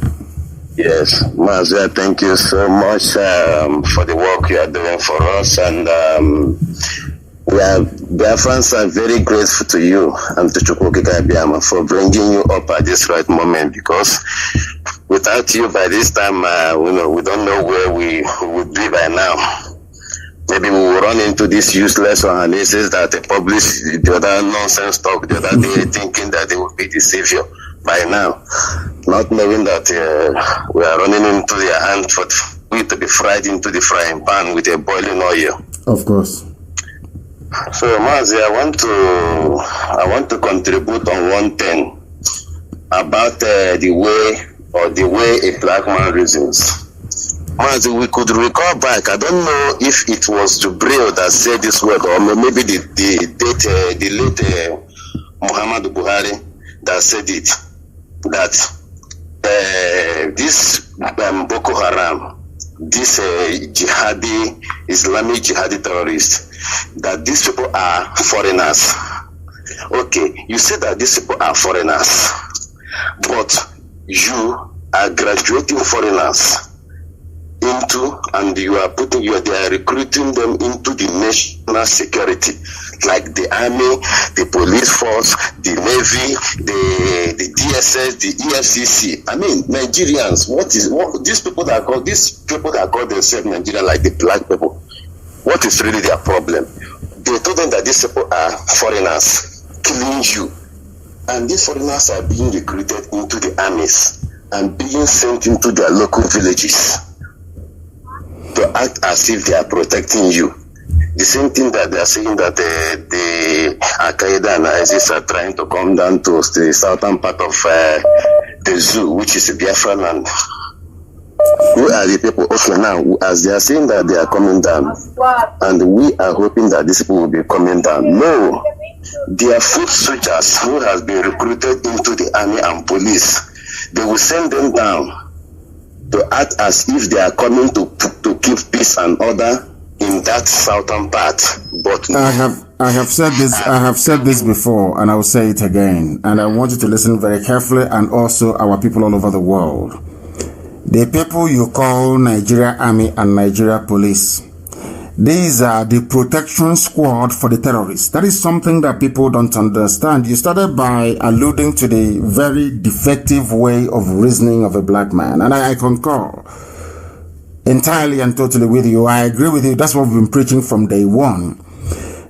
Yes, Mazia, thank you so much for the work you are doing for us, and Biafrans are very grateful to you and to Chukwukika Abiyama for bringing you up at this right moment, because without you by this time, we don't know where we would be by now. Maybe we will run into this useless analysis that they published the other nonsense talk the other day, thinking that they will be the savior by now, not knowing that we are running into their hand for we to be fried into the frying pan with a boiling oil. Of course. So, Mazi, I want to contribute on one thing about the way a black man reasons. As we could recall back, I don't know if it was Jubril that said this word, or maybe the late Muhammad Buhari that said it, that this Boko Haram, this Islamic jihadi terrorists, that these people are foreigners. Okay, you say that these people are foreigners, but you are graduating foreigners into, and they are recruiting them into the national security, like the army, the police force, the navy, the DSS, the EFCC. I mean, Nigerians. These people that call themselves Nigerian, like the black people? What is really their problem? They told them that these people are foreigners killing you, and these foreigners are being recruited into the armies and being sent into their local villages to act as if they are protecting you. The same thing that they are saying that the Al-Qaeda and ISIS are trying to come down to the southern part of the zoo, which is Biafra land. Who are the people? Okay, now, as they are saying that they are coming down, and we are hoping that these people will be coming down. No, they are foot soldiers who has been recruited into the army and police. They will send them down to act as if they are coming to keep peace and order in that southern part. But I have said this before, and I will say it again, and I want you to listen very carefully, and also our people all over the world. The people you call Nigeria Army and Nigeria Police, These are the protection squad for the terrorists. That is something that people don't understand. You started by alluding to the very defective way of reasoning of a black man. And I concur entirely and totally with you. I agree with you. That's what we've been preaching from day one.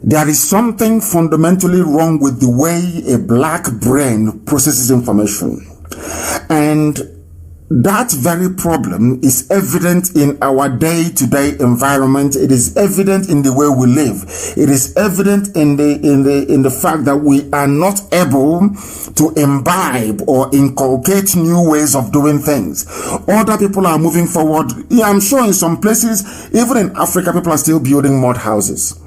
There is something fundamentally wrong with the way a black brain processes information. And that very problem is evident in our day-to-day environment. It is evident in the way we live. It is evident in the fact that we are not able to imbibe or inculcate new ways of doing things. Other people are moving forward. Yeah, I'm sure in some places, even in Africa, people are still building mud houses.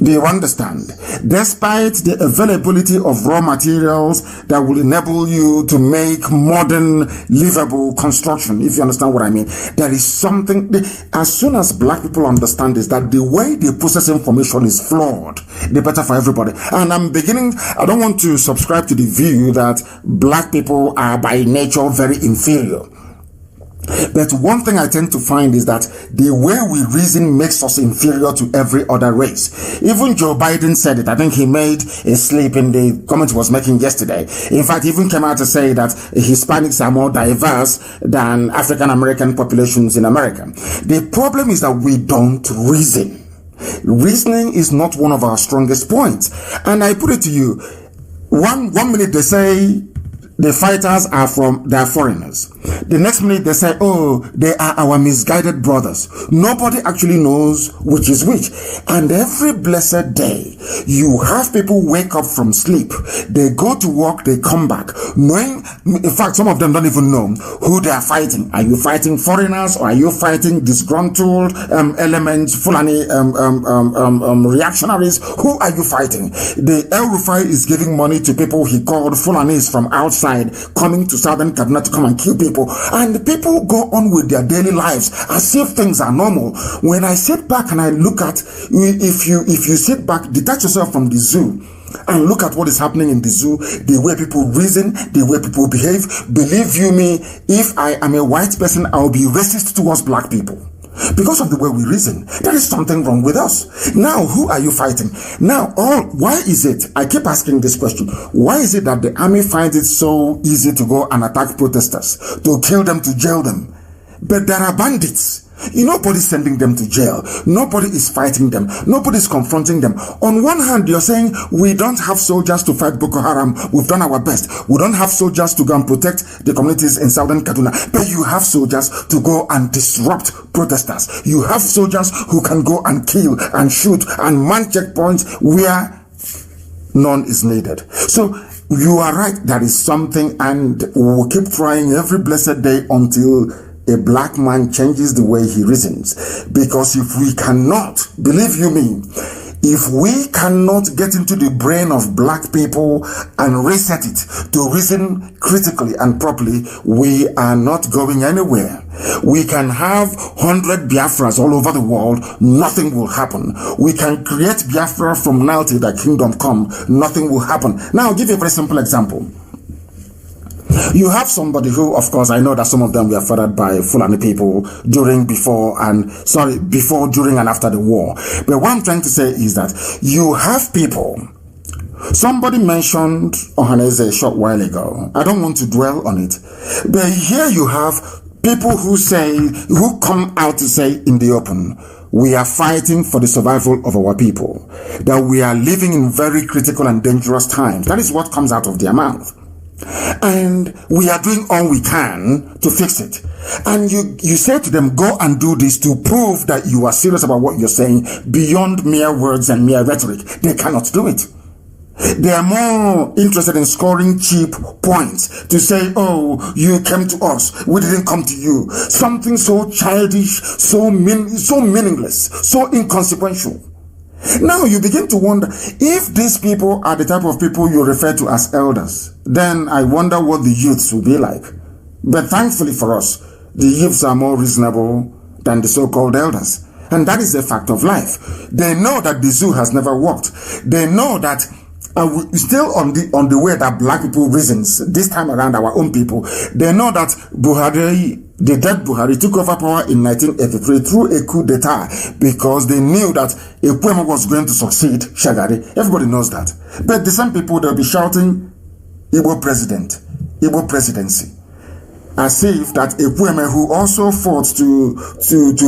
Do you understand? Despite the availability of raw materials that will enable you to make modern, livable construction, if you understand what I mean, there is something, as soon as black people understand this, that the way they process information is flawed, the better for everybody. And I don't want to subscribe to the view that black people are by nature very inferior. But one thing I tend to find is that the way we reason makes us inferior to every other race. Even Joe Biden said it. I think he made a slip in the comment he was making yesterday. In fact, he even came out to say that Hispanics are more diverse than African American populations in America. The problem is that we don't reason. Reasoning is not one of our strongest points. And I put it to you, one minute they say the fighters are foreigners. The next minute they say, oh, they are our misguided brothers. Nobody actually knows which is which. And every blessed day, you have people wake up from sleep. They go to work, they come back, knowing, in fact, some of them don't even know who they are fighting. Are you fighting foreigners or are you fighting disgruntled elements, Fulani reactionaries? Who are you fighting? The El Rufai is giving money to people he called Fulanis from outside, coming to southern Kaduna to come and kill people, and the people go on with their daily lives as if things are normal. When I sit back and I look at, if you sit back, detach yourself from the zoo and look at what is happening in the zoo, the way people reason, the way people behave, believe you me, if I am a white person, I'll be racist towards black people. Because of the way we reason, there is something wrong with us. Now, who are you fighting? Now, why is it, I keep asking this question, why is it that the army finds it so easy to go and attack protesters, to kill them, to jail them? But there are bandits. Nobody's sending them to jail. Nobody is fighting them. Nobody's confronting them. On one hand, you're saying we don't have soldiers to fight Boko Haram. We've done our best. We don't have soldiers to go and protect the communities in southern Kaduna. But you have soldiers to go and disrupt protesters. You have soldiers who can go and kill and shoot and man checkpoints where none is needed. So you are right. There is something, and we'll keep trying every blessed day until a black man changes the way he reasons. Because if we cannot, believe you me, if we cannot get into the brain of black people and reset it to reason critically and properly, we are not going anywhere. We can have 100 Biafras all over the world, nothing will happen. We can create Biafra from now till the kingdom come, nothing will happen. Now I'll give you a very simple example. You have somebody who, of course, I know that some of them were fathered by Fulani people during, during, and after the war. But what I'm trying to say is that you have people. Somebody mentioned Ohaneze a short while ago. I don't want to dwell on it. But here you have people who come out to say in the open, we are fighting for the survival of our people, that we are living in very critical and dangerous times. That is what comes out of their mouth. And we are doing all we can to fix it. And you say to them, go and do this to prove that you are serious about what you're saying beyond mere words and mere rhetoric. They cannot do it. They are more interested in scoring cheap points to say, oh, you came to us, we didn't come to you. Something so childish, so meaningless, so inconsequential. Now you begin to wonder, if these people are the type of people you refer to as elders, then I wonder what the youths will be like. But thankfully for us, the youths are more reasonable than the so-called elders. And that is a fact of life. They know that the zoo has never worked. They know that And we still on the way that black people reasons, this time around our own people, they know that Buhari, the dead Buhari, took over power in 1983 through a coup d'etat because they knew that Ekwueme was going to succeed Shagari. Everybody knows that. But the same people, they'll be shouting, Igbo president, Igbo presidency. As if that Ekwueme, who also fought to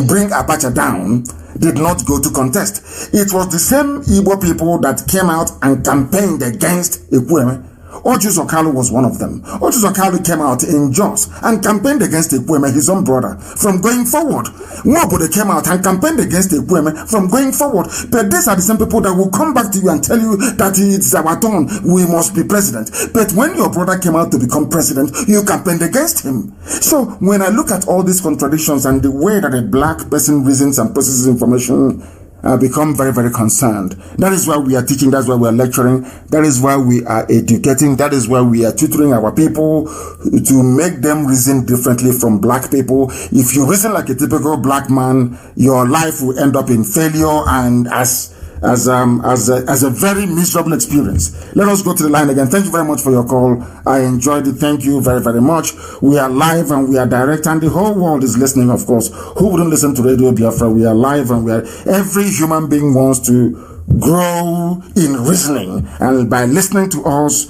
bring Abacha down, did not go to contest. It was the same Igbo people that came out and campaigned against Ekwueme. Ojus Okalu was one of them. Ojus Okalu came out in Jos and campaigned against Ekwueme, his own brother, from going forward. Nobody came out and campaigned against Ekwueme from going forward. But these are the same people that will come back to you and tell you that it's our turn, we must be president. But when your brother came out to become president, you campaigned against him. So when I look at all these contradictions and the way that a black person reasons and processes information, I become very, very concerned. That is why we are teaching, that's why we are lecturing, that is why we are educating, that is why we are tutoring our people to make them reason differently from black people. If you reason like a typical black man, your life will end up in failure and as a very miserable experience. Let us go to the line again. Thank you very much for your call. I enjoyed it. Thank you very, very much. We are live and we are direct and the whole world is listening, of course. Who wouldn't listen to Radio Biafra? We are live and every human being wants to grow in reasoning, and by listening to us,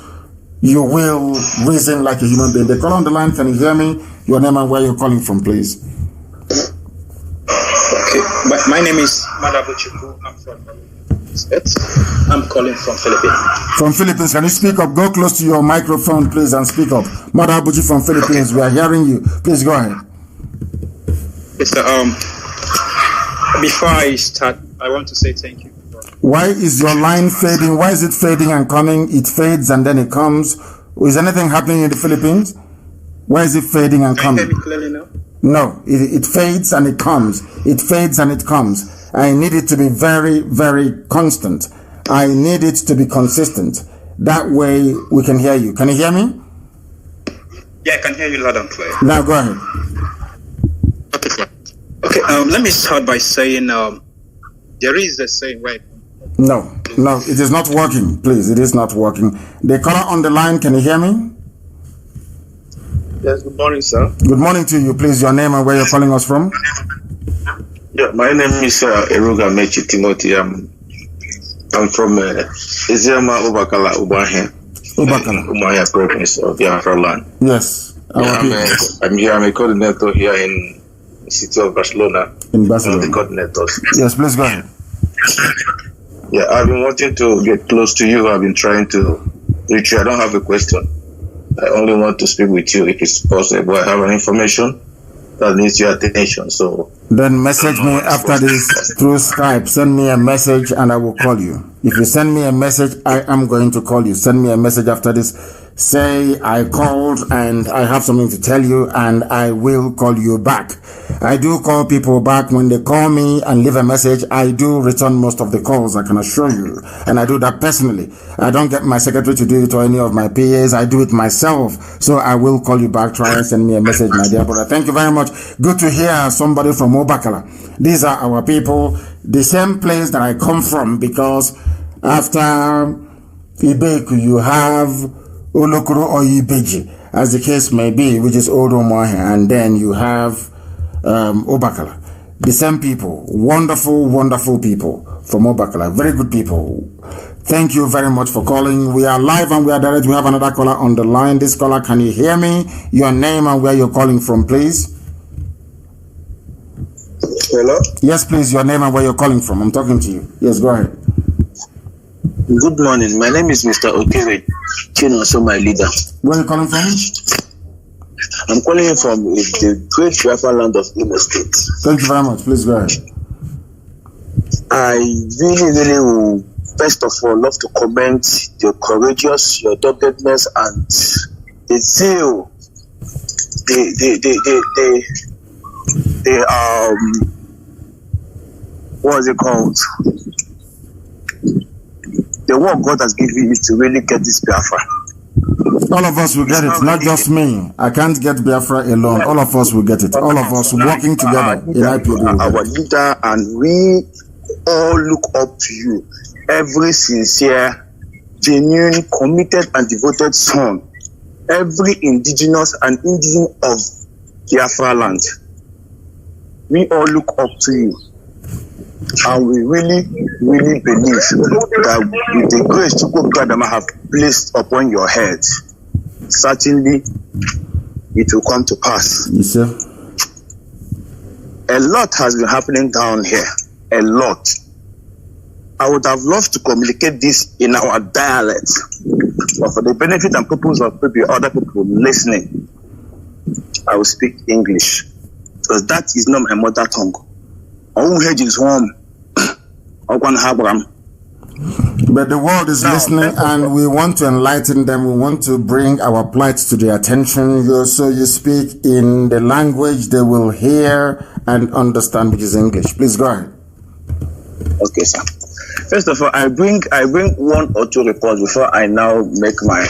you will reason like a human being. They call on the line. Can you hear me? Your name and where you're calling from, please. Okay, my name is Madabuchiku. I'm calling from Philippines. From Philippines, can you speak up? Go close to your microphone, please, and speak up. Madabuchi from Philippines, we are hearing you. Please go ahead. Yes, sir. Before I start, I want to say thank you. Why is your line fading? Why is it fading and coming? It fades and then it comes. Is anything happening in the Philippines? Why is it fading and coming? Can you hear me clearly now? No, it fades and it comes. It fades and it comes. I need it to be very, very constant. I need it to be consistent. That way we can hear you. Can you hear me? Yeah, I can hear you loud and clear. Now go ahead. Okay, let me start by saying there is a saying, right? No, it is not working. Please, it is not working. The caller on the line, can you hear me? Yes, good morning, sir. Good morning to you. Please, your name and where you're calling us from? Yeah, my name is Eruga Mechi Timothy. I'm from Eziama Ubakala, Ubahe. Umaya province of Biafra land. Yes. I'm here. I'm a coordinator here in the city of Barcelona. In Barcelona. The coordinators. Yes, please go ahead. Yeah, I've been wanting to get close to you. I've been trying to reach you. I don't have a question. I only want to speak with you if it's possible. I have an information that needs your attention. So then message me after this through Skype. Send me a message and I will call you. If you send me a message, I am going to call you. Send me a message after this. Say I called and I have something to tell you and I will call you back. I do call people back when they call me and leave a message. I do return most of the calls, I can assure you. And I do that personally. I don't get my secretary to do it or any of my PAs. I do it myself. So I will call you back. Try and send me a message, my dear brother. Thank you very much. Good to hear somebody from Obakala. These are our people. The same place that I come from, because after Ibeku, you have Olokoro or Ibeji, as the case may be, which is Old Omohe, and then you have Obakala. The same people, wonderful, wonderful people from Obakala, very good people. Thank you very much for calling. We are live and we are direct. We have another caller on the line. This caller, can you hear me? Your name and where you're calling from, please. Hello? Yes, please, your name and where you're calling from. I'm talking to you. Yes, go ahead. Good morning. My name is Mr. Okere Chinoso, my leader. Where are you calling from? I'm calling you from the great Biafra land of Imo State. Thank you very much. Please go ahead. I really would, first of all, love to commend your courageous, your doggedness, and the zeal, what is it called? The work God has given you to really get this Biafra. All of us will get it, not just me. I can't get Biafra alone. All of us will get it. All of us working together in IPOB. Our leader, and we all look up to you. Every sincere genuine, committed, and devoted son, every indigenous and indigen of Biafra land. We all look up to you. And we really, really believe that with the grace Chukwu Adama have placed upon your head, certainly it will come to pass. Yes, sir. A lot has been happening down here. A lot. I would have loved to communicate this in our dialect, but for the benefit and purpose of maybe other people listening, I will speak English, because that is not my mother tongue. Our head is home. But the world is listening, and we want to enlighten them. We want to bring our plight to their attention. So you speak in the language they will hear and understand, which is English. Please go ahead. Okay, sir. First of all, I bring one or two reports before I now make my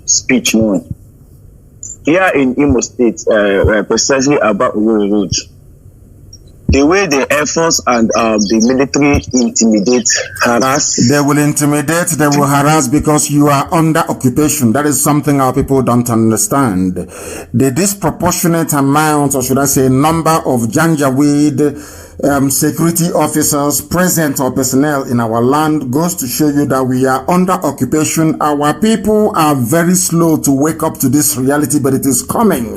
speech known. Here in Imo State, precisely about Owerri Road, the way the Air Force and the military intimidate, harass. They will intimidate, they will harass because you are under occupation. That is something our people don't understand. The disproportionate amount, or should I say number of Janjaweed security officers present or personnel in our land goes to show you that we are under occupation. Our people are very slow to wake up to this reality, but it is coming.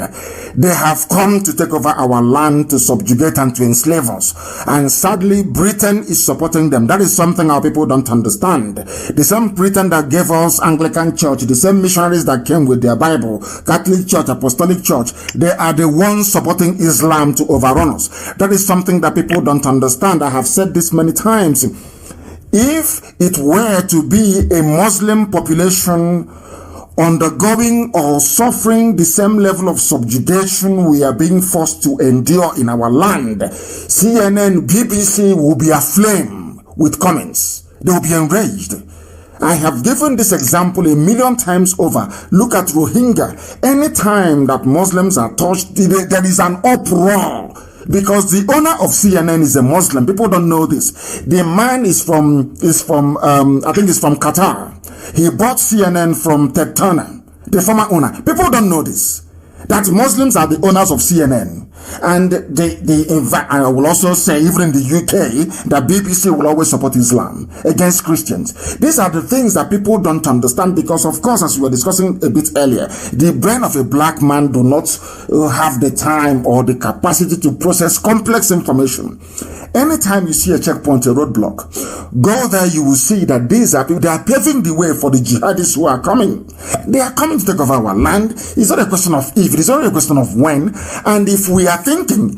They have come to take over our land, to subjugate and to enslave us. And sadly, Britain is supporting them. That is something our people don't understand. The same Britain that gave us Anglican Church, the same missionaries that came with their Bible, Catholic Church, Apostolic Church, they are the ones supporting Islam to overrun us. That is something that people don't understand. I have said this many times. If it were to be a Muslim population undergoing or suffering the same level of subjugation we are being forced to endure in our land, CNN, BBC will be aflame with comments. They will be enraged. I have given this example 1,000,000 times over. Look at Rohingya. Anytime that Muslims are touched, there is an uproar. Because the owner of CNN is a Muslim. People don't know this. The man is from I think it's from Qatar. He bought CNN from Ted Turner, the former owner. People don't know this, that Muslims are the owners of CNN. And I will also say, even in the UK, that BBC will always support Islam against Christians. These are the things that people don't understand, because, of course, as we were discussing a bit earlier, the brain of a black man do not have the time or the capacity to process complex information. Anytime you see a checkpoint, a roadblock, go there, you will see that these are people, they are paving the way for the jihadists who are coming. They are coming to take over our land. It's not a question of if, it's only a question of when. And if we are thinking,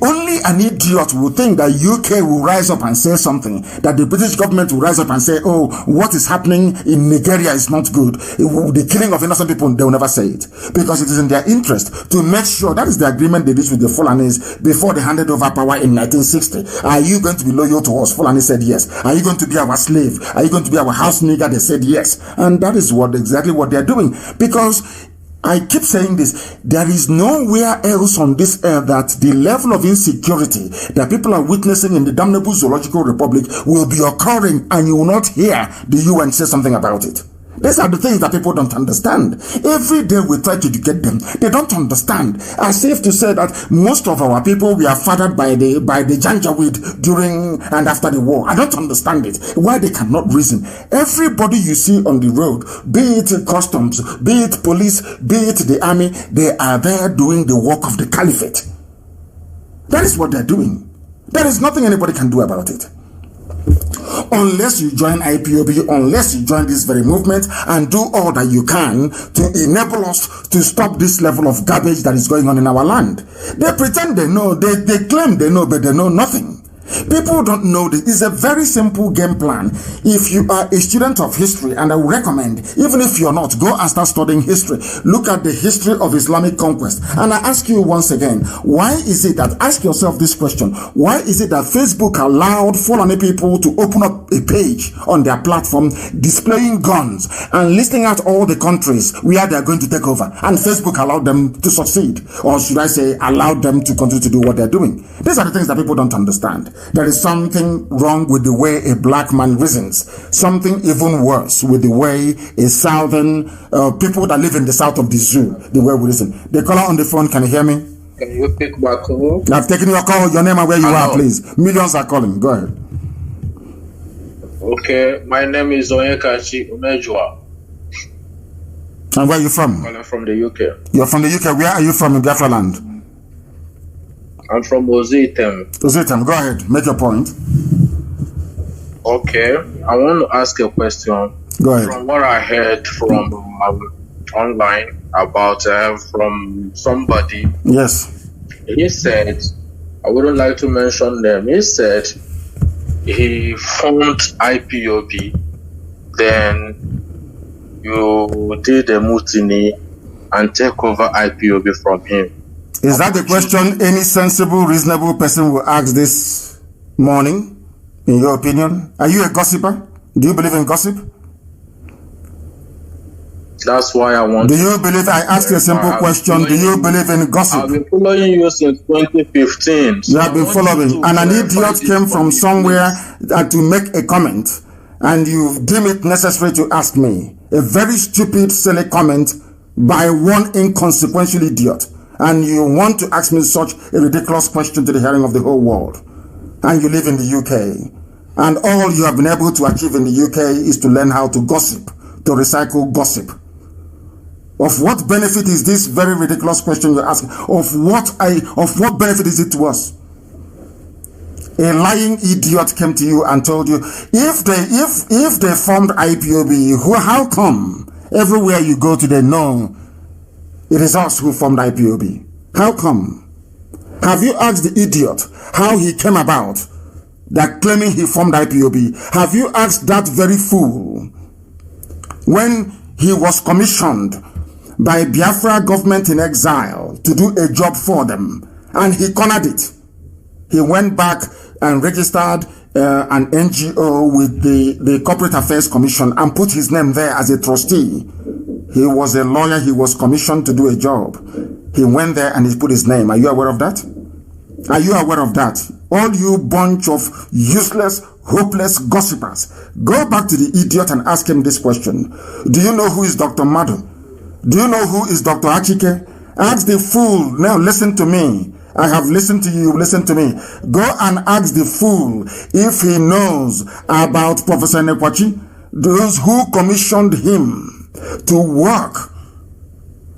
only an idiot will think that UK will rise up and say something, that the British government will rise up and say, oh, what is happening in Nigeria is not good. The killing of innocent people, they will never say it. Because it is in their interest to make sure, that is the agreement they reached with the Fulanis before they handed over power in 1960. Are you going to be loyal to us? Fulani said yes. Are you going to be our slave? Are you going to be our house nigger? They said yes. And that is exactly what they're doing. Because I keep saying this, there is nowhere else on this earth that the level of insecurity that people are witnessing in the damnable Zoological Republic will be occurring, and you will not hear the UN say something about it. These are the things that people don't understand. Every day we try to educate them. They don't understand. As if to say that most of our people were fathered by the Janjaweed during and after the war. I don't understand it. Why they cannot reason. Everybody you see on the road, be it customs, be it police, be it the army, they are there doing the work of the caliphate. That is what they're doing. There is nothing anybody can do about it. Unless you join IPOB, unless you join this very movement and do all that you can to enable us to stop this level of garbage that is going on in our land. They pretend they know, they claim they know, but they know nothing. People don't know this. It's a very simple game plan. If you are a student of history, and I would recommend, even if you're not, go and start studying history. Look at the history of Islamic conquest. And I ask you once again, why is it that, ask yourself this question, why is it that Facebook allowed Fulani people to open up a page on their platform displaying guns and listing out all the countries where they are going to take over, and Facebook allowed them to succeed, or should I say allowed them to continue to do what they're doing? These are the things that people don't understand. There is something wrong with the way a black man reasons. Something even worse with the way a southern people that live in the south of the zoo, the way we reason. The caller on the phone, can you hear me? Can you pick back up? I've taken your call. Your name and where you are, please. Millions are calling. Go ahead. Okay, my name is Onyekachi Umejua. And where are you from? I'm from the UK. You're from the UK. Where are you from in Biafra land? I'm from Ozitem. Ozitem, go ahead. Make your point. Okay, I want to ask a question. Go ahead. From what I heard from online about from somebody. Yes. He said, I wouldn't like to mention them. He said he formed IPOB, then you did a mutiny and take over IPOB from him. Is that the question any sensible, reasonable person will ask this morning, in your opinion? Are you a gossiper? Do you believe in gossip? That's why I want Do you believe, I asked you a simple question, do you believe in gossip? I've been following you since 2015. You have been following, and an idiot came from somewhere to make a comment, and you deem it necessary to ask me a very stupid, silly comment by one inconsequential idiot, and you want to ask me such a ridiculous question to the hearing of the whole world, and you live in the UK, and all you have been able to achieve in the UK is to learn how to gossip, to recycle gossip. Of what benefit is this very ridiculous question you're asking? Of what benefit is it to us? A lying idiot came to you and told you, if they formed IPOB, how come everywhere you go to they know it is us who formed IPOB? How come? Have you asked the idiot how he came about that claiming he formed IPOB? Have you asked that very fool when he was commissioned by Biafra government in exile to do a job for them, and he cornered it? He went back and registered an NGO with the Corporate Affairs Commission and put his name there as a trustee. He was a lawyer. He was commissioned to do a job. He went there and he put his name. Are you aware of that? Are you aware of that? All you bunch of useless, hopeless gossipers, go back to the idiot and ask him this question. Do you know who is Dr. Madu? Do you know who is Dr. Achike? Ask the fool. Now listen to me. I have listened to you. Listen to me. Go and ask the fool if he knows about Professor Nekwachi, those who commissioned him to work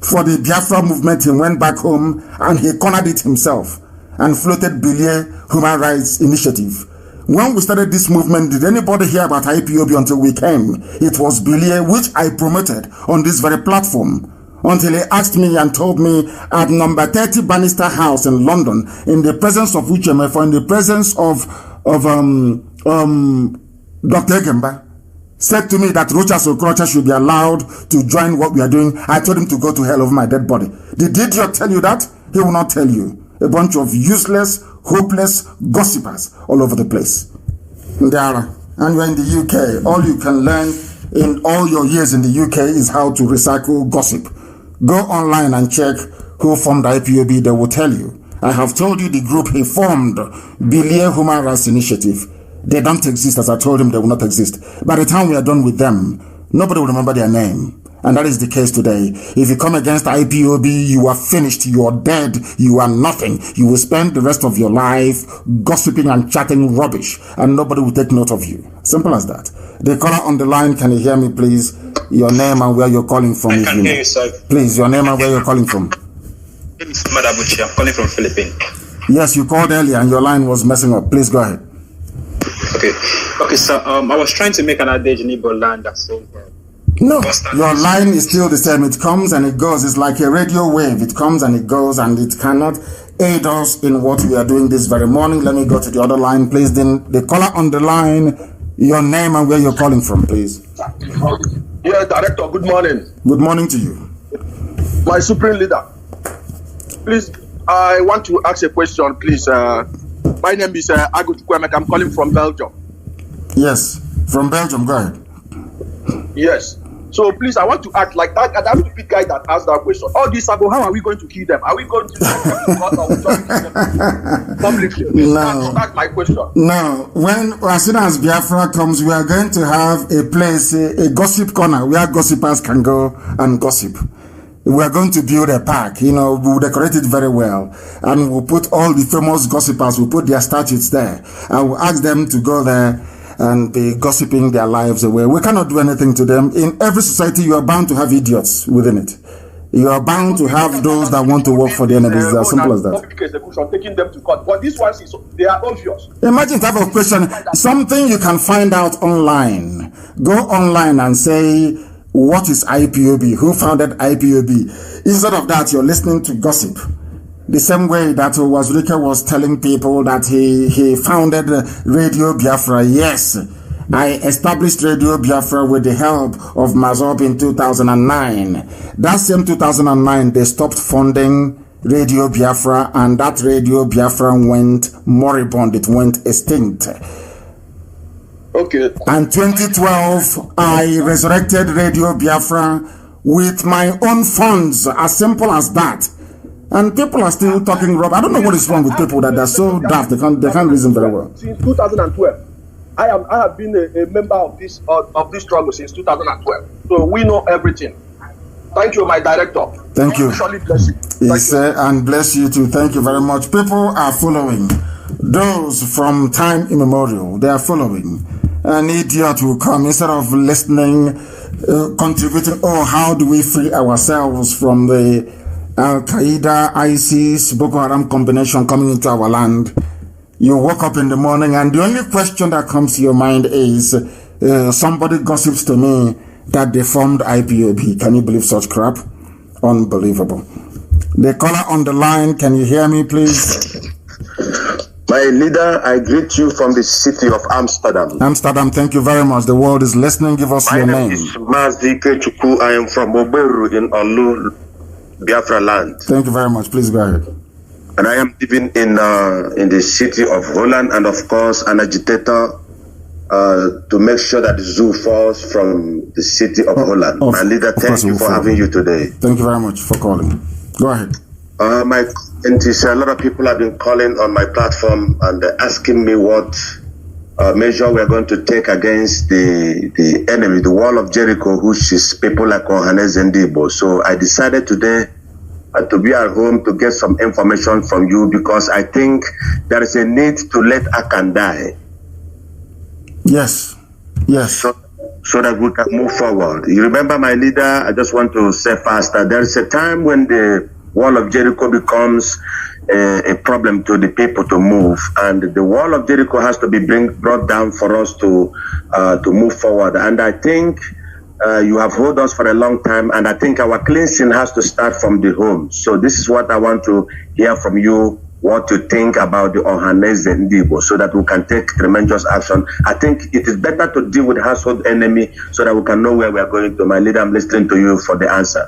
for the Biafra movement. He went back home and he cornered it himself and floated Bilie Human Rights Initiative. When we started this movement, did anybody hear about IPOB until we came? It was Bilie, which I promoted on this very platform, until he asked me and told me at number 30 Bannister House in London, in the presence of UCMF, in the presence of Dr. Egemba, said to me that Rochas Okorocha should be allowed to join what we are doing. I told him to go to hell over my dead body. Did idiot tell you that? He will not tell you. A bunch of useless, hopeless gossipers all over the place. Ndara, and you're in the UK. All you can learn in all your years in the UK is how to recycle gossip. Go online and check who formed IPOB. They will tell you. I have told you the group he formed, Bilie Human Rights Initiative. They don't exist. As I told him, they will not exist. By the time we are done with them, nobody will remember their name. And that is the case today. If you come against IPOB, you are finished. You are dead. You are nothing. You will spend the rest of your life gossiping and chatting rubbish, and nobody will take note of you. Simple as that. The caller on the line, can you hear me, please? Your name and where you're calling from. I can hear you, sir. Please, your name and where you're calling from. It's Madabuchi. I'm calling from Philippines. Yes, you called earlier and your line was messing up. Please go ahead. Okay, sir. I was trying to make an adage in Igbo land that's over. No, your line is still the same. It comes and it goes. It's like a radio wave. It comes and it goes, and it cannot aid us in what we are doing this very morning. Let me go to the other line, please. Then the caller on the line, your name and where you're calling from, please. Yeah, Director, good morning. Good morning to you. My supreme leader, please, I want to ask a question, please. My name is Agut Kwemek. I'm calling from Belgium. Yes, from Belgium. Go ahead. Yes. So please, I want to act like that stupid guy that asked that question. All these Sabo, how are we going to kill them? Are we going to take them to court or we just kill them publicly? No. That's my question. No. As soon as Biafra comes, we are going to have a place, a gossip corner where gossipers can go and gossip. We are going to build a park, we'll decorate it very well. And we'll put all the famous gossipers, we'll put their statues there. I will ask them to go there and be gossiping their lives away. We cannot do anything to them. In every society, you are bound to have idiots within it. You are bound to have those that want to work for the enemies. It's as simple as that. Public execution, taking them to court. But this one is, they are obvious. Imagine type of question, something you can find out online. Go online and say, what is IPOB? Who founded IPOB? Instead of that, you're listening to gossip. The same way that Wazirika was telling people that he founded Radio Biafra. Yes, I established Radio Biafra with the help of Mazop in 2009. That same 2009, they stopped funding Radio Biafra, and that Radio Biafra went moribund. It went extinct. Okay. And 2012, I resurrected Radio Biafra with my own funds, as simple as that. And people are still talking rubbish. I don't know what is wrong with people that they're so daft, they can't reason very well. Since 2012, I have been a member of this struggle since 2012. So we know everything. Thank you, my director. Thank you. Surely bless you. Yes, and bless you too. Thank you very much. People are following. Those from time immemorial, they are following. An idiot will come instead of listening, contributing. Oh, how do we free ourselves from the Al-Qaeda, ISIS, Boko Haram combination coming into our land? You wake up in the morning and the only question that comes to your mind is, somebody gossips to me that they formed IPOB. Can you believe such crap? Unbelievable. The caller on the line, can you hear me, please? My leader, I greet you from the city of Amsterdam. Amsterdam, thank you very much. The world is listening. Give us your name. My name is Mazi Kechuku. I am from Oberu in Olu, Biafra land. Thank you very much. Please go ahead. And I am living in the city of Holland, and of course an agitator to make sure that the zoo falls from the city of Holland. My leader, thank you for having you today. Thank you very much for calling. Go ahead. My comment is a lot of people have been calling on my platform and asking me what measure we are going to take against the enemy, the wall of Jericho, which is people like Ohanes and Debo. So I decided today to be at home to get some information from you, because I think there is a need to let Akan die. Yes. So that we can move forward. You remember, my leader, I just want to say faster, there is a time when the wall of Jericho becomes a problem to the people to move, and the wall of Jericho has to be brought down for us to move forward. And I think you have held us for a long time, and I think our cleansing has to start from the home. So this is what I want to hear from you, what you think about the Ohanese Ndibo, so that we can take tremendous action. I think it is better to deal with household enemy so that we can know where we are going to. My leader, I'm listening to you for the answer.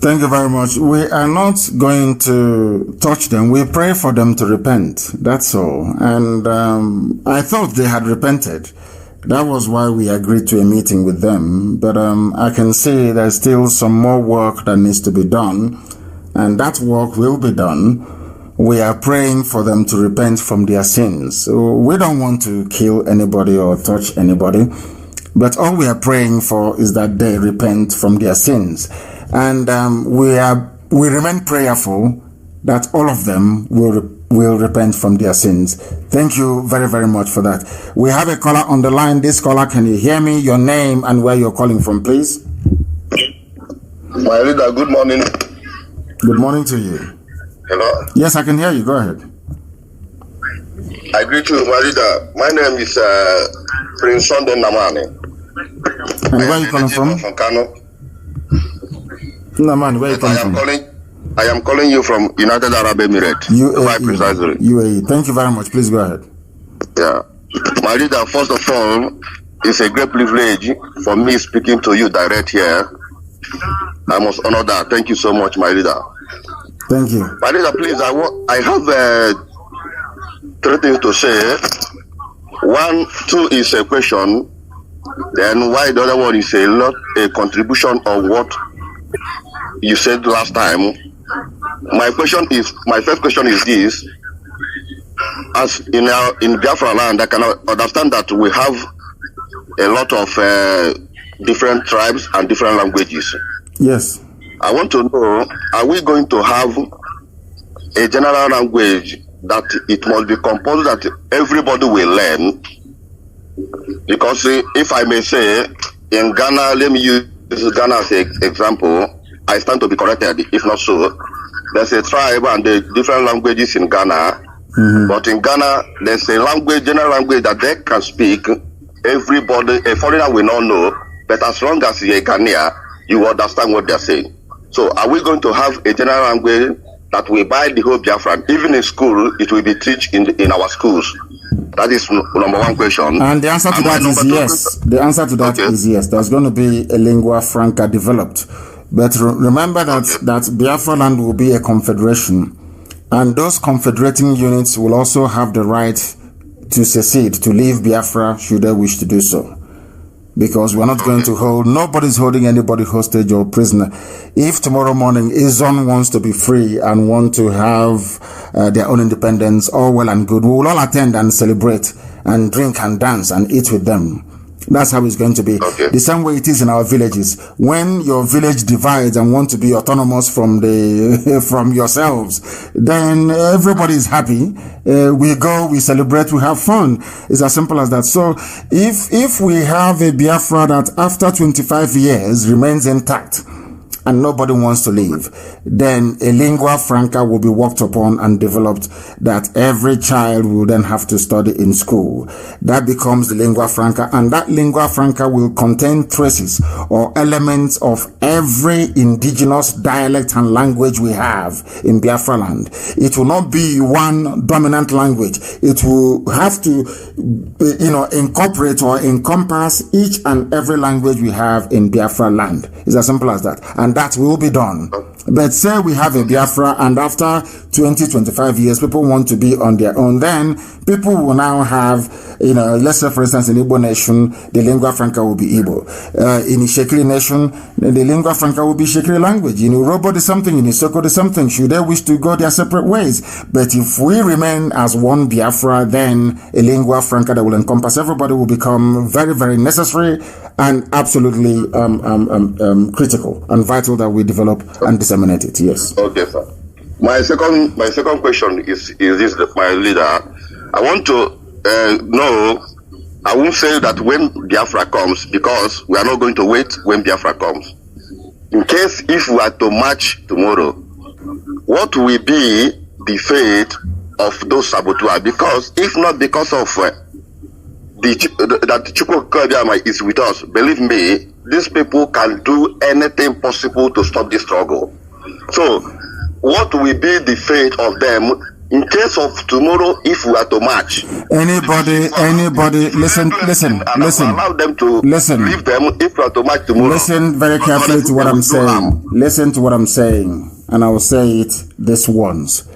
Thank you very much. We are not going to touch them. We pray for them to repent. That's all. And I thought they had repented. That was why we agreed to a meeting with them. But I can see there's still some more work that needs to be done. And that work will be done. We are praying for them to repent from their sins. So we don't want to kill anybody or touch anybody. But all we are praying for is that they repent from their sins. And we remain prayerful that all of them will repent from their sins. Thank you very, very much for that. We have a caller on the line. This caller, can you hear me? Your name and where you're calling from, please. My leader, good morning. Good morning to you. Hello? Yes, I can hear you. Go ahead. I greet you, my leader. My name is Prince Sunday Namani. And where are you calling from? From Kano. Namani, where are you calling from? I am calling you from United Arab Emirates. UAE. Thank you very much. Please go ahead. Yeah. My leader, first of all, it's a great privilege for me speaking to you direct here. I must honor that. Thank you so much, my leader. Thank you. My leader, please, I have three things to say. 1, 2 is a question. Then why the other one is a contribution of what you said last time? My first question is this: as in Biafra land, I can understand that we have a lot of different tribes and different languages. Yes. I want to know: are we going to have a general language that it must be composed that everybody will learn? Because if I may say, in Ghana, let me use Ghana as an example. I stand to be corrected if not so. There's a tribe and the different languages in Ghana, but in Ghana there's a language, general language that they can speak. Everybody, a foreigner will not know, but as long as you're a Ghanaian, you understand what they're saying. So are we going to have a general language that will bind the whole Biafran? Even in school, it will be taught in our schools. That is number one question. And the answer to that is yes. The answer to that is yes. There's going to be a lingua franca developed. But remember that Biafra land will be a confederation. And those confederating units will also have the right to secede, to leave Biafra should they wish to do so. Because we're not going to nobody's holding anybody hostage or prisoner. If tomorrow morning Izon wants to be free and want to have their own independence, all well and good, we will all attend and celebrate and drink and dance and eat with them. That's how it's going to be. The same way it is in our villages. When your village divides and want to be autonomous from from yourselves, then everybody is happy. We go, we celebrate, we have fun. It's as simple as that. So if we have a Biafra that after 25 years remains intact and nobody wants to leave, then a lingua franca will be worked upon and developed that every child will then have to study in school. That becomes the lingua franca, and that lingua franca will contain traces or elements of every indigenous dialect and language we have in Biafra land. It will not be one dominant language. It will have to, incorporate or encompass each and every language we have in Biafra land. It's as simple as that. And that will be done. But say we have a Biafra and after 20-25 years people want to be on their own, then people will now have, let's say for instance in Igbo nation, the lingua franca will be Igbo. In Shekiri nation, the lingua franca will be Shekiri language. In Urobo there's something, in Isoko there's something. Should they wish to go their separate ways? But if we remain as one Biafra, then a lingua franca that will encompass everybody will become very, very necessary and absolutely critical and vital that we develop and disseminate it. Yes. Okay, sir. My second question is this, my leader. I want to know. I won't say that when Biafra comes, because we are not going to wait when Biafra comes. In case if we are to march tomorrow, what will be the fate of those saboteurs? Because if not because of that Chukwu Kabiama is with us, believe me, these people can do anything possible to stop this struggle. So, what will be the fate of them in case of tomorrow if we are to march? Anybody, listen. Allow them to leave them if we are to march tomorrow. Listen very carefully to what I'm saying. Listen to what I'm saying, and I will say it this once.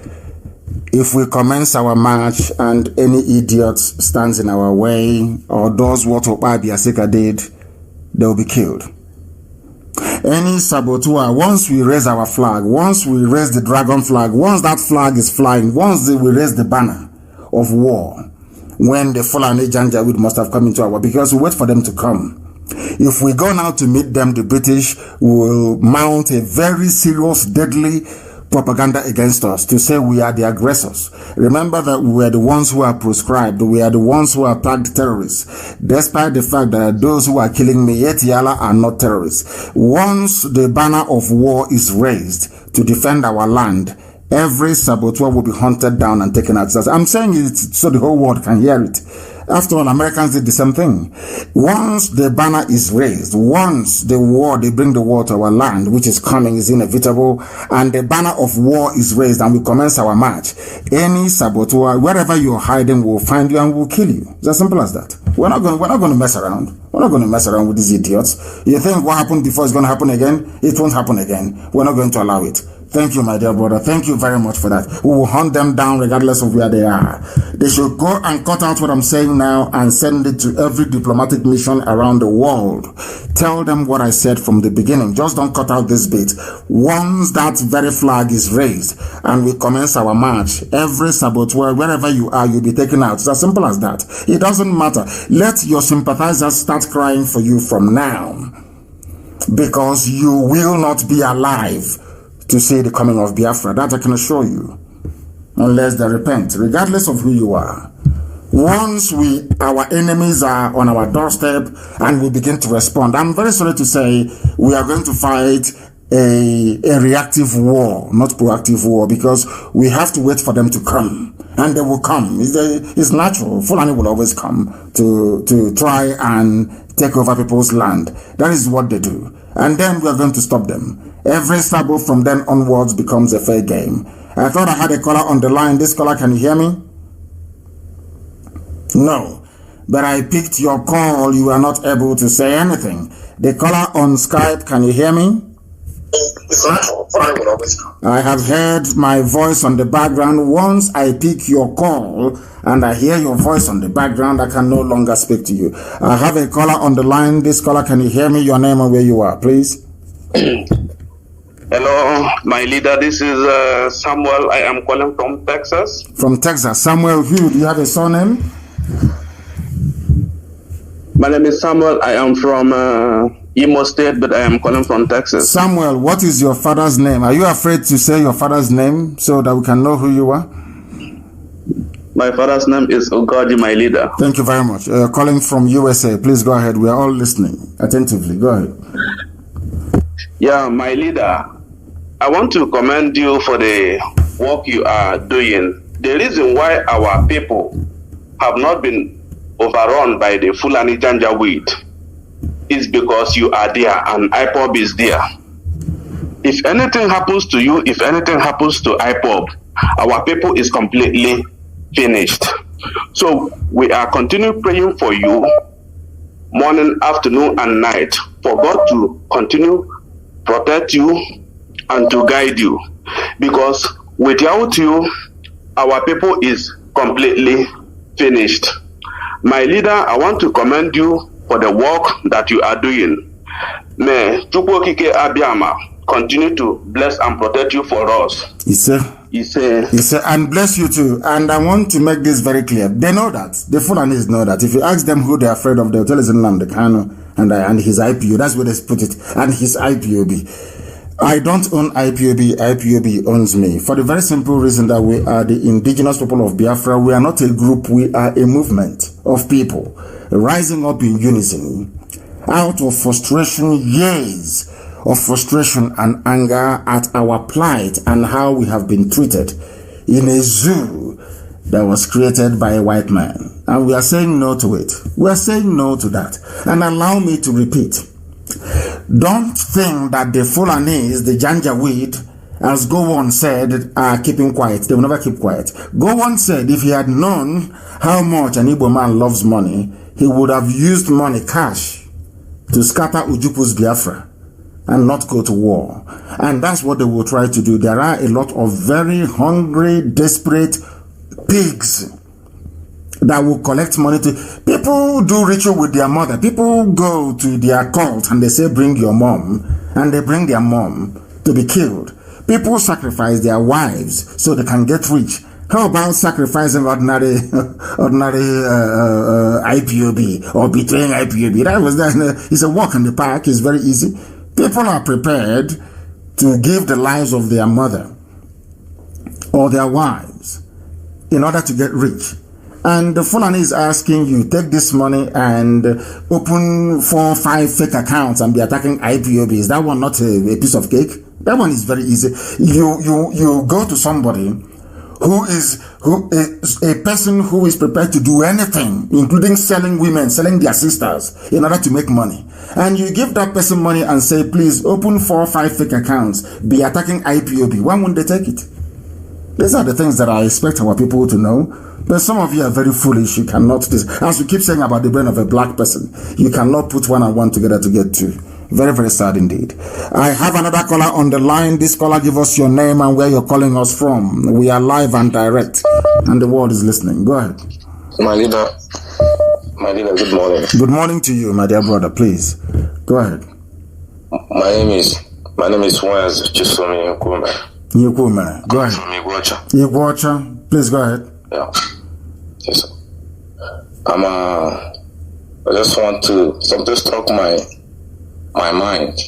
If we commence our march and any idiot stands in our way or does what Obabi Asika did, they will be killed. Any saboteur, once we raise our flag, once we raise the dragon flag, once that flag is flying, once we raise the banner of war, when the Fulani Janjaweed must have come into our, because we wait for them to come. If we go now to meet them, the British will mount a very serious, deadly propaganda against us to say we are the aggressors. Remember that we are the ones who are proscribed. We are the ones who are tagged terrorists. Despite the fact that those who are killing me, Yetiala, are not terrorists. Once the banner of war is raised to defend our land, every saboteur will be hunted down and taken out. I'm saying it so the whole world can hear it. After all, Americans did the same thing. Once the banner is raised, once they bring the war to our land, which is coming, is inevitable, and the banner of war is raised and we commence our march, any saboteur, wherever you're hiding, will find you and will kill you. It's as simple as that. We're not going to mess around. We're not going to mess around with these idiots. You think what happened before is going to happen again? It won't happen again. We're not going to allow it. Thank you, my dear brother. Thank you very much for that. We will hunt them down regardless of where they are. They should go and cut out what I'm saying now and send it to every diplomatic mission around the world. Tell them what I said from the beginning. Just don't cut out this bit. Once that very flag is raised and we commence our march, every saboteur, wherever you are, you'll be taken out. It's as simple as that. It doesn't matter. Let your sympathizers start crying for you from now, because you will not be alive to see the coming of Biafra. That I can assure you, unless they repent, regardless of who you are. Once our enemies are on our doorstep and we begin to respond, I'm very sorry to say we are going to fight a reactive war, not proactive war, because we have to wait for them to come, and they will come. It's natural. Fulani will always come to try and take over people's land. That is what they do, and then we are going to stop them. Every sabo from then onwards becomes a fair game. I thought I had a caller on the line. This caller, can you hear me? No, but I picked your call. You are not able to say anything. The caller on Skype, can you hear me? I have heard my voice on the background. Once I pick your call and I hear your voice on the background, I can no longer speak to you. I have a caller on the line. This caller, can you hear me? Your name and where you are, please. Hello, my leader. This is Samuel. I am calling from Texas. From Texas. Samuel who? Do you have a surname? My name is Samuel. I am from Imo State, but I am calling from Texas. Samuel, what is your father's name? Are you afraid to say your father's name so that we can know who you are? My father's name is Ogaji, my leader. Thank you very much. Calling from USA. Please go ahead. We are all listening attentively. Go ahead. Yeah, my leader. I want to commend you for the work you are doing. The reason why our people have not been overrun by the Fulani Janjaweed is because you are there and IPOB is there. If anything happens to you, if anything happens to IPOB, our people is completely finished. So we are continuing praying for you morning, afternoon, and night for God to continue protect you and to guide you, because without you, our people is completely finished. My leader, I want to commend you for the work that you are doing. May Chukwokike Abiyama continue to bless and protect you for us. He said, and bless you too. And I want to make this very clear. They know that. The Fulanis know that. If you ask them who they're afraid of, they'll tell us Nnamdi Kanu and his IPO. That's where they put it. And his IPOB. I don't own IPOB. IPOB owns me. For the very simple reason that we are the indigenous people of Biafra. We are not a group. We are a movement of people rising up in unison out of frustration, years of frustration and anger at our plight and how we have been treated in a zoo that was created by a white man. And we are saying no to it. We are saying no to that. And allow me to repeat. Don't think that the Fulanis, the Janjaweed, as Gowon said, are keeping quiet. They will never keep quiet. Gowon said if he had known how much an Igbo man loves money, he would have used money, cash, to scatter Ujupu's Biafra and not go to war. And that's what they will try to do. There are a lot of very hungry, desperate pigs that will collect money to. People do ritual with their mother. People go to their cult and they say, bring your mom. And they bring their mom to be killed. People sacrifice their wives so they can get rich. How about sacrificing ordinary IPOB or betraying IPOB? That was that. It's a walk in the park. It's very easy. People are prepared to give the lives of their mother or their wives in order to get rich. And the Fulani is asking you, take this money and open 4 or 5 fake accounts and be attacking IPOB. Is that one not a piece of cake? That one is very easy. You go to somebody who is a person who is prepared to do anything, including selling women, selling their sisters in order to make money. And you give that person money and say, please open 4 or 5 fake accounts, be attacking IPOB. Why won't they take it? These are the things that I expect our people to know. But some of you are very foolish. You cannot, as we keep saying about the brain of a black person, you cannot put 1 and 1 together to get 2. Very, very sad indeed. I have another caller on the line. This caller, give us your name and where you're calling us from. We are live and direct, and the world is listening. Go ahead. My leader, good morning. Good morning to you, my dear brother. Please, go ahead. My name is Waz Chisumi Nkume. Nkume, go ahead. From Iguacha. Iguacha, please go ahead. Yeah. Yes, sir. I just want to, something struck my mind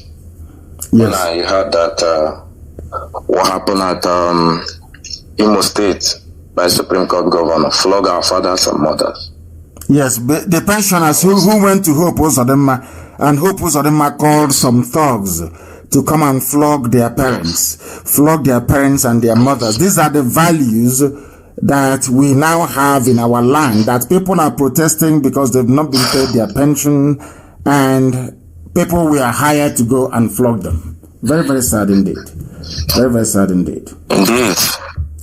when I heard that what happened at Imo State by Supreme Court Governor, flog our fathers and mothers. Yes, but the pensioners who went to Hope Uzodinma, and Hope Uzodinma called some thugs to come and flog their parents and their mothers. These are the values that we now have in our land, that people are protesting because they've not been paid their pension, and people were hired to go and flog them. Very, very sad indeed. Very, very sad indeed. Indeed.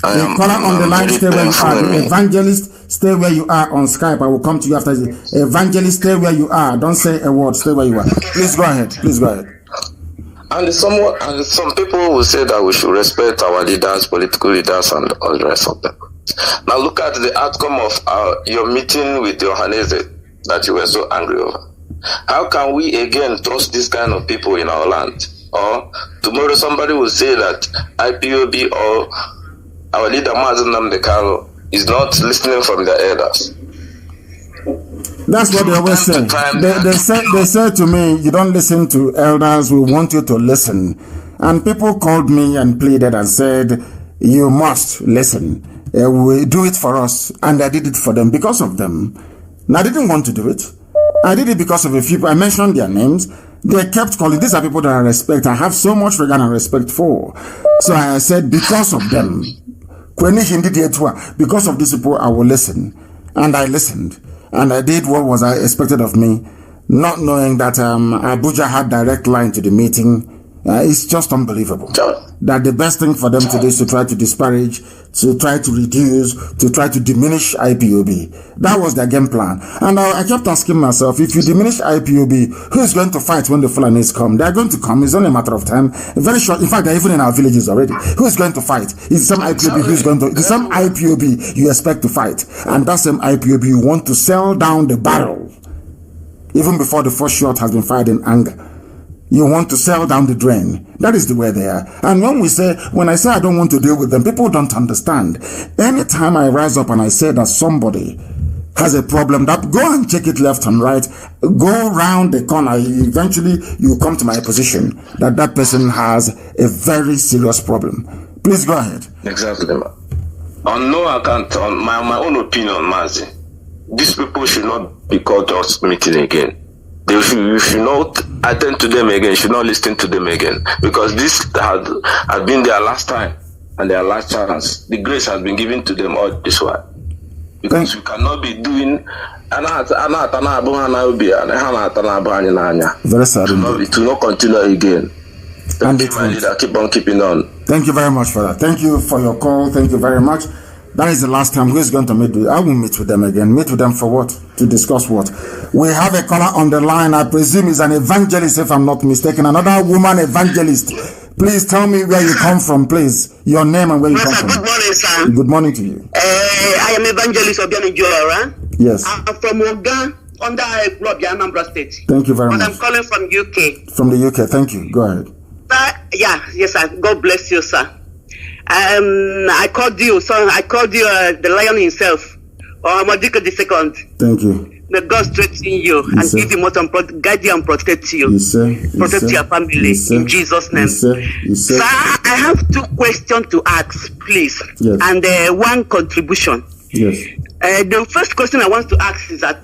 The caller on the line, stay where you are. The evangelist, stay where you are on Skype. I will come to you after this. Evangelist, stay where you are. Don't say a word. Stay where you are. Please go ahead. Please go ahead. And some people will say that we should respect our leaders, political leaders, and all the rest of them. Now look at the outcome of your meeting with Yohaneze that you were so angry over. How can we again trust this kind of people in our land? Or tomorrow somebody will say that IPOB or our leader Mazen Namdekalo is not listening from their elders. That's what they always say. They say to me, you don't listen to elders, we want you to listen. And people called me and pleaded and said, you must listen. We do it for us. And I did it for them because of them. Now, I didn't want to do it. I did it because of a few people. I mentioned their names. They kept calling. These are people that I respect. I have so much regard and respect for. So I said, because of them, because of these people, I will listen. And I listened. And I did what was expected of me, not knowing that Abuja had direct line to the meeting. It's just unbelievable that the best thing for them to do is to try to disparage, to try to reduce, to try to diminish IPOB. That was their game plan. And I kept asking myself, if you diminish IPOB, who is going to fight when the Fulanis come? They're going to come. It's only a matter of time. Very short. In fact, they're even in our villages already. Who is going to fight? It's some IPOB who's going to, it's some IPOB you expect to fight. And that same IPOB you want to sell down the barrel even before the first shot has been fired in anger. You want to sell down the drain. That is the way they are. And when I say I don't want to deal with them, people don't understand. Anytime I rise up and I say that somebody has a problem, that go and check it left and right, go round the corner, eventually you come to my position that that person has a very serious problem. Please go ahead. Exactly. On no account, on my own opinion, Mazi, these people should not be called to us meeting again. You should not attend to them again. You should not listen to them again. Because this has been their last time and their last chance. The grace has been given to them all this while. Because we cannot be doing very sad. To not continue again. Thank you, my leader. Keep on keeping on. Thank you very much for that. Thank you for your call. Thank you very much. That is the last time. Who is going to meet with? I will meet with them again. Meet with them for what? To discuss what? We have a caller on the line. I presume is an evangelist, if I'm not mistaken. Another woman evangelist. Please tell me where you come from, please. Your name and where you come from. Good morning, sir. Good morning to you. I am evangelist Obiani Joara. Yes. I'm from Oga, under Anambra State. Thank you very much. But I'm calling from UK. From the UK. Thank you. Go ahead. Yes, sir. God bless you, sir. I called you, the lion himself, Amadika the second. Thank you. May God strengthen you and give you more guide you and protect you. Protect your family in Jesus' name. Sir, I have 2 questions to ask, please, and one contribution. Yes. The first question I want to ask is that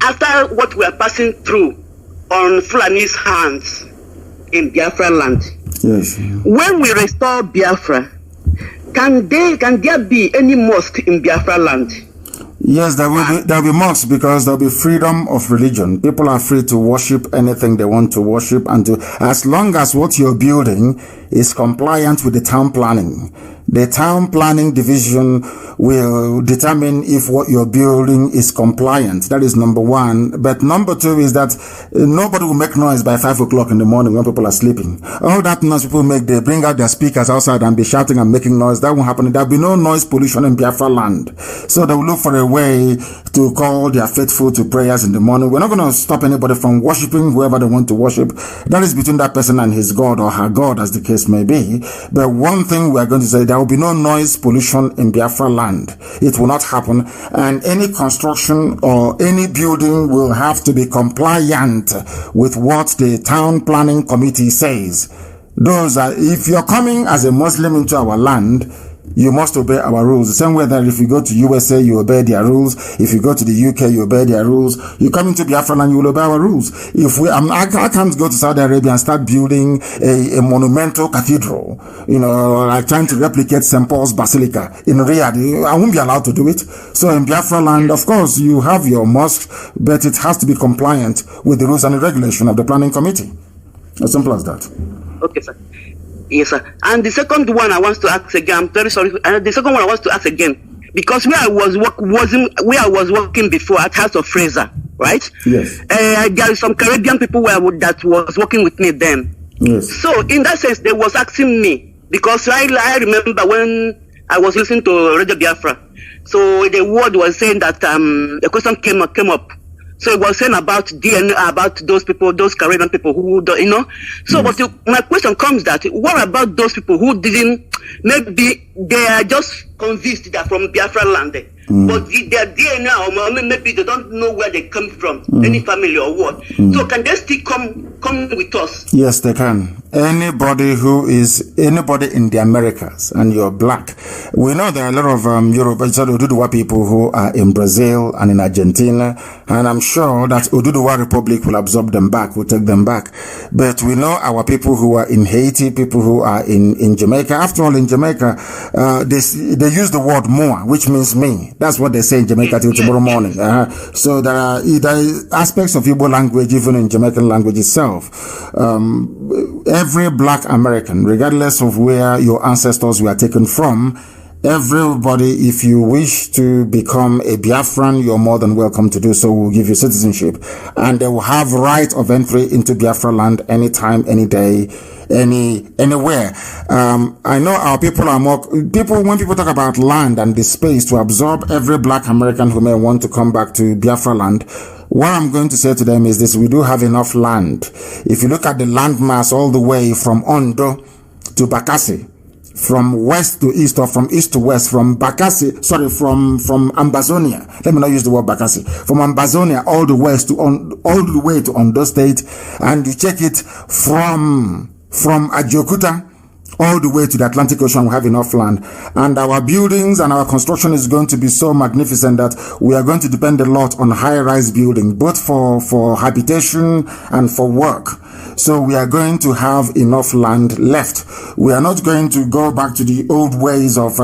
after what we are passing through on Fulani's hands in Biafra land, yes. When we restore Biafra, can there be any mosque in Biafra land? Yes, there will be mosques because there will be freedom of religion. People are free to worship anything they want to worship, and as long as what you're building is compliant with the town planning, The town planning division will determine if what you're building is compliant. That is number one. But number two is that nobody will make noise by 5 o'clock in the morning when people are sleeping. All that noise people make, they bring out their speakers outside and be shouting and making noise. That won't happen. There'll be no noise pollution in Biafra land. So they will look for a way to call their faithful to prayers in the morning. We're not going to stop anybody from worshiping whoever they want to worship. That is between that person and his God or her God, as the case may be. But one thing we are going to say, there will be no noise pollution in Biafra land. It will not happen. And any construction or any building will have to be compliant with what the town planning committee says. Those are, if you're coming as a Muslim into our land, you must obey our rules. The same way that if you go to USA, you obey their rules. If you go to the UK, you obey their rules. You come into Biafra land, you will obey our rules. If I can't go to Saudi Arabia and start building a monumental cathedral, like trying to replicate St. Paul's Basilica in Riyadh. I won't be allowed to do it. So in Biafra land, of course, you have your mosque, but it has to be compliant with the rules and the regulation of the planning committee. As simple as that. Okay, sir. Yes, sir. And the second one I want to ask again, I'm very sorry. The second one I want to ask again, because where I was working before at House of Fraser, right? Yes. There are some Caribbean people that was working with me then. Yes. So in that sense, they was asking me, because I remember when I was listening to Radio Biafra, so the word was saying that the question came up. So it was saying about DNA, about those people, those Caribbean people who don't, So, but my question comes that, what about those people who didn't, maybe they are just convinced they are from Biafra land, but their DNA, or maybe they don't know where they come from, any family or what. So can they still come with us? Yes, they can. Anybody in the Americas and you're black. We know there are a lot of Oduduwa people who are in Brazil and in Argentina, and I'm sure that Oduduwa Republic will absorb them back, will take them back. But we know our people who are in Haiti, people who are in Jamaica. After all, in Jamaica, they use the word Moa, which means me. That's what they say in Jamaica till tomorrow morning. So there are aspects of Igbo language, even in Jamaican language itself. Every black American, regardless of where your ancestors were taken from, everybody, if you wish to become a Biafran, you're more than welcome to do so. We'll give you citizenship. And they will have right of entry into Biafra land anytime, any day, anywhere. I know our people are when people talk about land and the space to absorb every black American who may want to come back to Biafra land, what I'm going to say to them is this: we do have enough land. If you look at the landmass all the way from Ondo to Bakassi, from west to east or from east to west, from Ambazonia. Let me not use the word Bakassi. From Ambazonia all the way to Ondo State, and you check it from Ajokuta all the way to the Atlantic Ocean. We have enough land, and our buildings and our construction is going to be so magnificent that we are going to depend a lot on high-rise building, both for habitation and for work. So we are going to have enough land left. We are not going to go back to the old ways of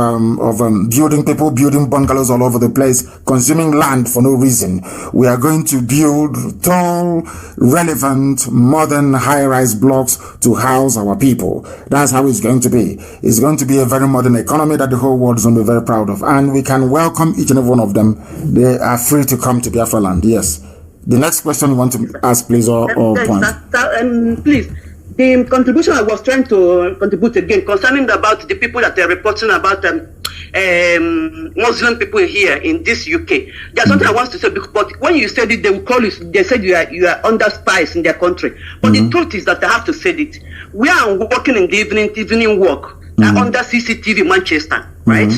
building bungalows all over the place, consuming land for no reason. We are going to build tall, relevant, modern high-rise blocks to house our people. That's how it's going to be. It's going to be a very modern economy that the whole world is going to be very proud of. And we can welcome each and every one of them. They are free to come to Biafra land. Yes. The next question you want to ask, please, or point? Please, the contribution I was trying to contribute again concerning about the people that are reporting about Muslim people here in this UK. There's something I want to say, but when you said it, they will call you. They said you are under spies in their country. But the truth is that I have to say it. We are working in the evening work under CCTV Manchester. Right?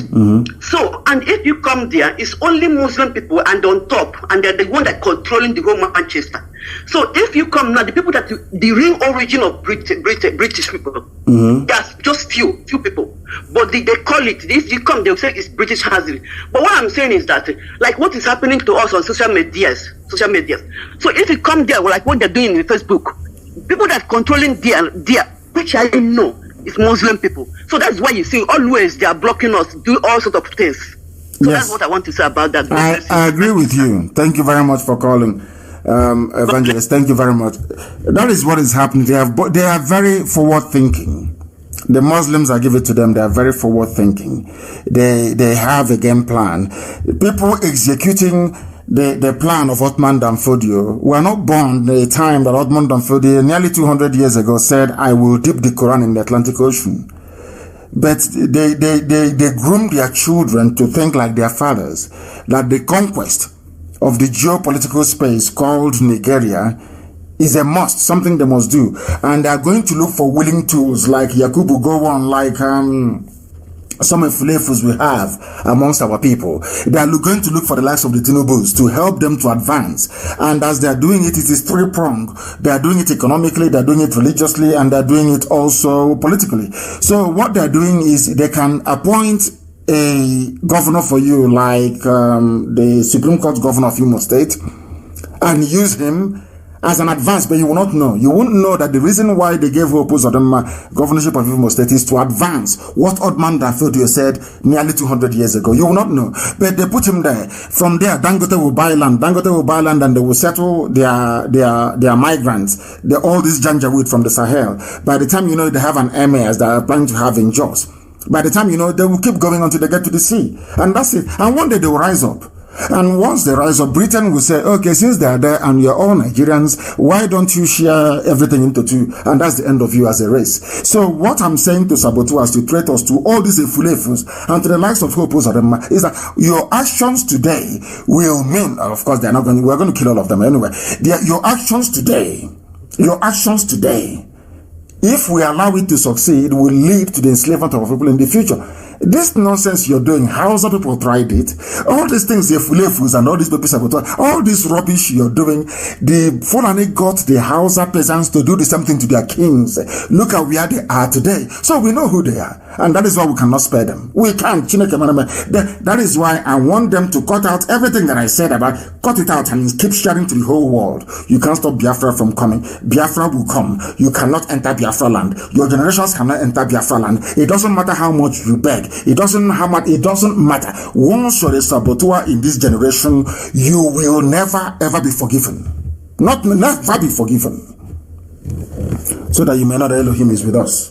So, and if you come there, it's only Muslim people and on top, and they're the one that controlling the whole Manchester. So, if you come now, the people that the real origin of British people, there's just few people. But they call it, if you come, they'll say it's British Hazard. But what I'm saying is that, like what is happening to us on social media. So, if you come there, like what they're doing in Facebook, people that controlling there, which I know, it's Muslim people. So that's why you see always they are blocking us, do all sorts of things. So yes. That's what I want to say about that. I agree with you. Thank you very much for calling, Evangelist. Thank you very much. That is what is happening. They are very forward thinking. The Muslims, I give it to them, they are very forward thinking. They have a game plan. People executing the plan of Othman Danfodio were not born at a time that Othman Danfodio, nearly 200 years ago, said, I will dip the Quran in the Atlantic Ocean. But they groom their children to think like their fathers, that the conquest of the geopolitical space called Nigeria is a must, something they must do. And they are going to look for willing tools like Yakubu Gowon, like some influences we have amongst our people. They are going to look for the likes of the Tinubus to help them to advance. And as they are doing it, it is three-pronged. They are doing it economically, they are doing it religiously, and they are doing it also politically. So what they are doing is they can appoint a governor for you, like the Supreme Court governor of Imo State, and use him as an advance, but you will not know. You won't know that the reason why they gave Hope Uzodinma governorship of Imo State is to advance what Othman Danfodio said nearly 200 years ago. You will not know. But they put him there. From there, Dangote will buy land. Dangote will buy land and they will settle their migrants, all this Janjaweed from the Sahel. By the time you know, they have an emir as they are planning to have in Jos. By the time you know, they will keep going until they get to the sea. And that's it. And one day they will rise up. And once they rise up, Britain will say, okay, since they are there and you're all Nigerians, why don't you share everything into two? And that's the end of you as a race. So what I'm saying to saboteurs, to traitors, to all these efulefus, and to the likes of Hope Uzodinma, is that your actions today will mean, of course, we're going to kill all of them anyway. Your actions today, if we allow it to succeed, will lead to the enslavement of people in the future. This nonsense you're doing, Hausa people tried it. All these things, the Fulefus and all these people, all this rubbish you're doing, the Fulani got the Hausa peasants to do the same thing to their kings. Look at where they are today. So we know who they are. And that is why we cannot spare them. We can't. That is why I want them to cut out everything that I said about, cut it out and keep sharing to the whole world. You can't stop Biafra from coming. Biafra will come. You cannot enter Biafra land. Your generations cannot enter Biafra land. It doesn't matter how much you beg. It doesn't matter. Once you're a saboteur in this generation, you will never ever be forgiven. Never be forgiven. So that you may know that Elohim is with us.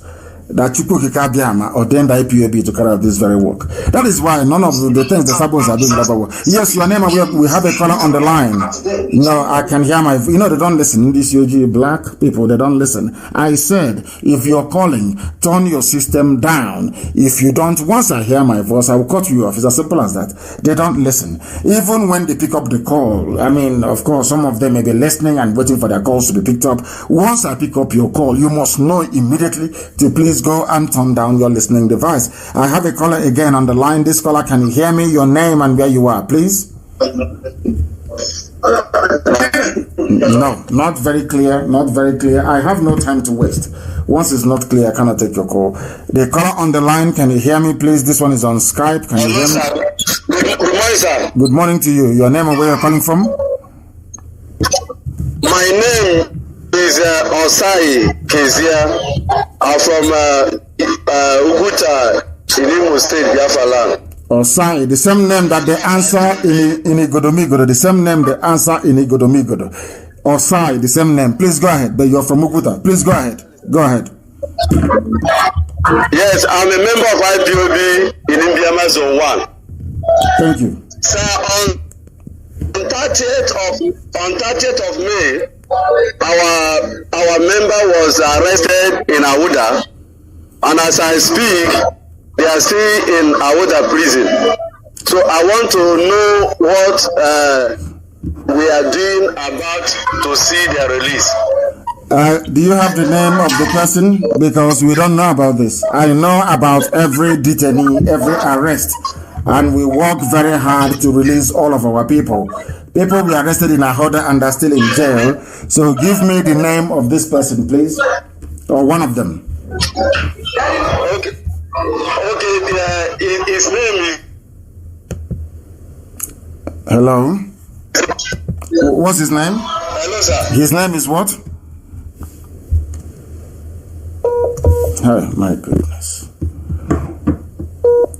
That Chukwukika ordained IPOB to carry out this very work. That is why none of the things the Sabos are doing that work. Yes, your name, we have a caller on the line. No, I can hear they don't listen. These UG black people, they don't listen. I said, if you're calling, turn your system down. If you don't, once I hear my voice, I will cut you off. It's as simple as that. They don't listen. Even when they pick up the call, of course, some of them may be listening and waiting for their calls to be picked up. Once I pick up your call, you must know immediately to please go and turn down your listening device. I have a caller again on the line. This caller, can you hear me? Your name and where you are, please. No, not very clear. I have no time to waste. Once it's not clear, I cannot take your call. The caller on the line, can you hear me, please? This one is on Skype. Can you hear me? Good morning, sir. Good morning to you. Your name and where you're calling from? My name is Osai Kezia. I'm from Uguta, Imo State, Biafra land. Osai, the same name that they answer in Igodomigodo, the same name they answer in Igodomigodo. Osai, the same name. Please go ahead. But you're from Uguta. Please go ahead. Go ahead. Yes, I'm a member of IPOB in Indiana Zone 1. Thank you. Sir, on 30th of May, our member was arrested in Awuda, and as I speak, they are still in Awuda prison. So I want to know what we are doing about to see their release. Do you have the name of the person? Because we don't know about this. I know about every detainee, every arrest, and we work very hard to release all of our people. People we arrested in Ahoda and are still in jail. So give me the name of this person, please, or one of them. Okay. His name is. Hello. What's his name? Hello, sir. His name is what? Oh my goodness.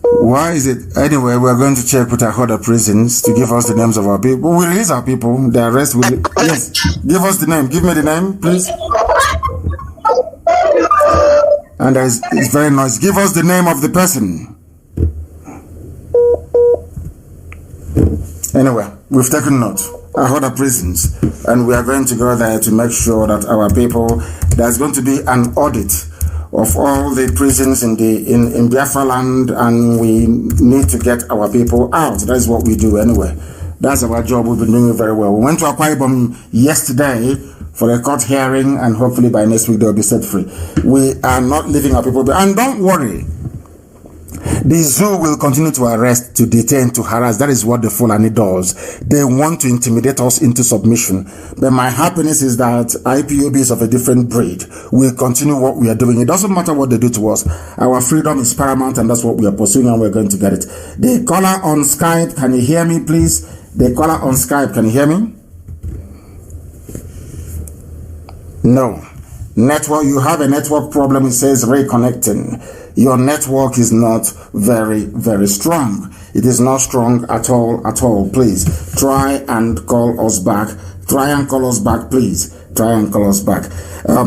Why is it? Anyway, we're going to check with our other prisons to give us the names of our people. We release our people. The arrest will. Yes. Give us the name. Give me the name, please. And it's very nice. Give us the name of the person. Anyway, we've taken note. Other prisons, and we are going to go there to make sure that our people, there's going to be an audit of all the prisons in Biafra land, and we need to get our people out. That's what we do anyway. That's our job. We've been doing it very well. We went to Akwa Ibom yesterday for a court hearing, and hopefully by next week they'll be set free. We are not leaving our people behind. And don't worry, the zoo will continue to arrest, to detain, to harass. That is what the Fulani does. They want to intimidate us into submission. But my happiness is that IPOB is of a different breed. We'll continue what we are doing. It doesn't matter what they do to us. Our freedom is paramount, and that's what we are pursuing, and we're going to get it. The caller on Skype, can you hear me, please? The caller on Skype, can you hear me? No. Network, you have a network problem. It says reconnecting. Your network is not very, very strong. It is not strong at all. Please try and call us back. Please. Try and call us back.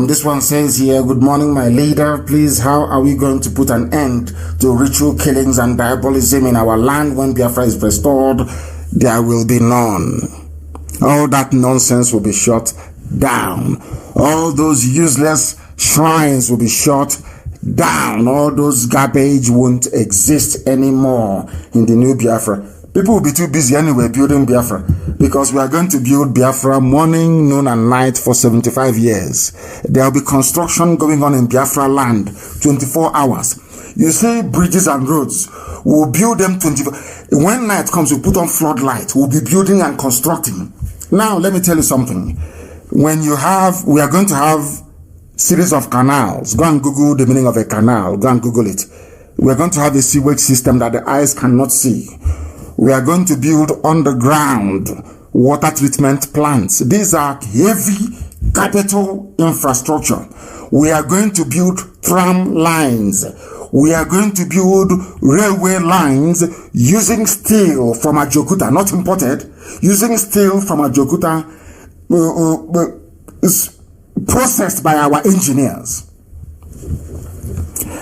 This one says here, good morning, my leader. Please, how are we going to put an end to ritual killings and diabolism in our land when Biafra is restored? There will be none. All that nonsense will be shut down. All those useless shrines will be shut down. All those garbage won't exist anymore in the new Biafra. People will be too busy anyway building Biafra, because we are going to build Biafra morning, noon, and night for 75 years. There will be construction going on in Biafra land 24 hours. You see bridges and roads, we'll build them 24. When night comes, we'll put on floodlight. We'll be building and constructing. Now, let me tell you something. We are going to have series of canals. Go and Google the meaning of a canal. Go and Google it. We are going to have a sewage system that the eyes cannot see. We are going to build underground water treatment plants. These are heavy capital infrastructure. We are going to build tram lines. We are going to build railway lines using steel from Ajokuta, not imported, using steel from Ajokuta, processed by our engineers.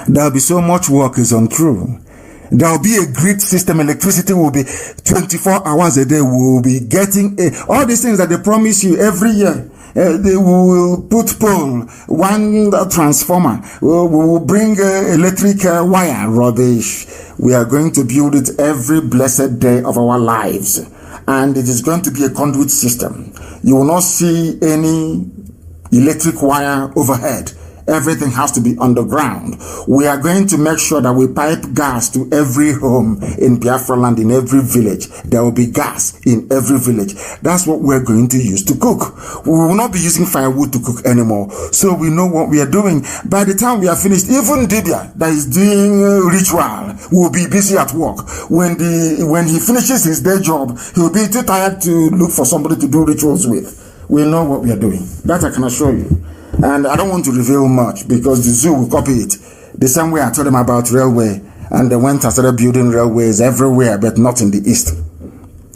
There will be so much work is untrue. There will be a grid system. Electricity will be 24 hours a day. We will be getting all these things that they promise you every year. They will put pole, one transformer. We will bring electric wire. Rubbish. We are going to build it every blessed day of our lives. And it is going to be a conduit system. You will not see any electric wire overhead. Everything has to be underground. We are going to make sure that we pipe gas to every home in Biafra land, in every village. There will be gas in every village. That's what we're going to use to cook. We will not be using firewood to cook anymore. So we know what we are doing. By the time we are finished, even Dibia that is doing ritual will be busy at work. When he finishes his day job, he'll be too tired to look for somebody to do rituals with. We know what we are doing. That I can assure you. And I don't want to reveal much because the zoo will copy it. The same way I told them about railway, and they went and started building railways everywhere, but not in the east.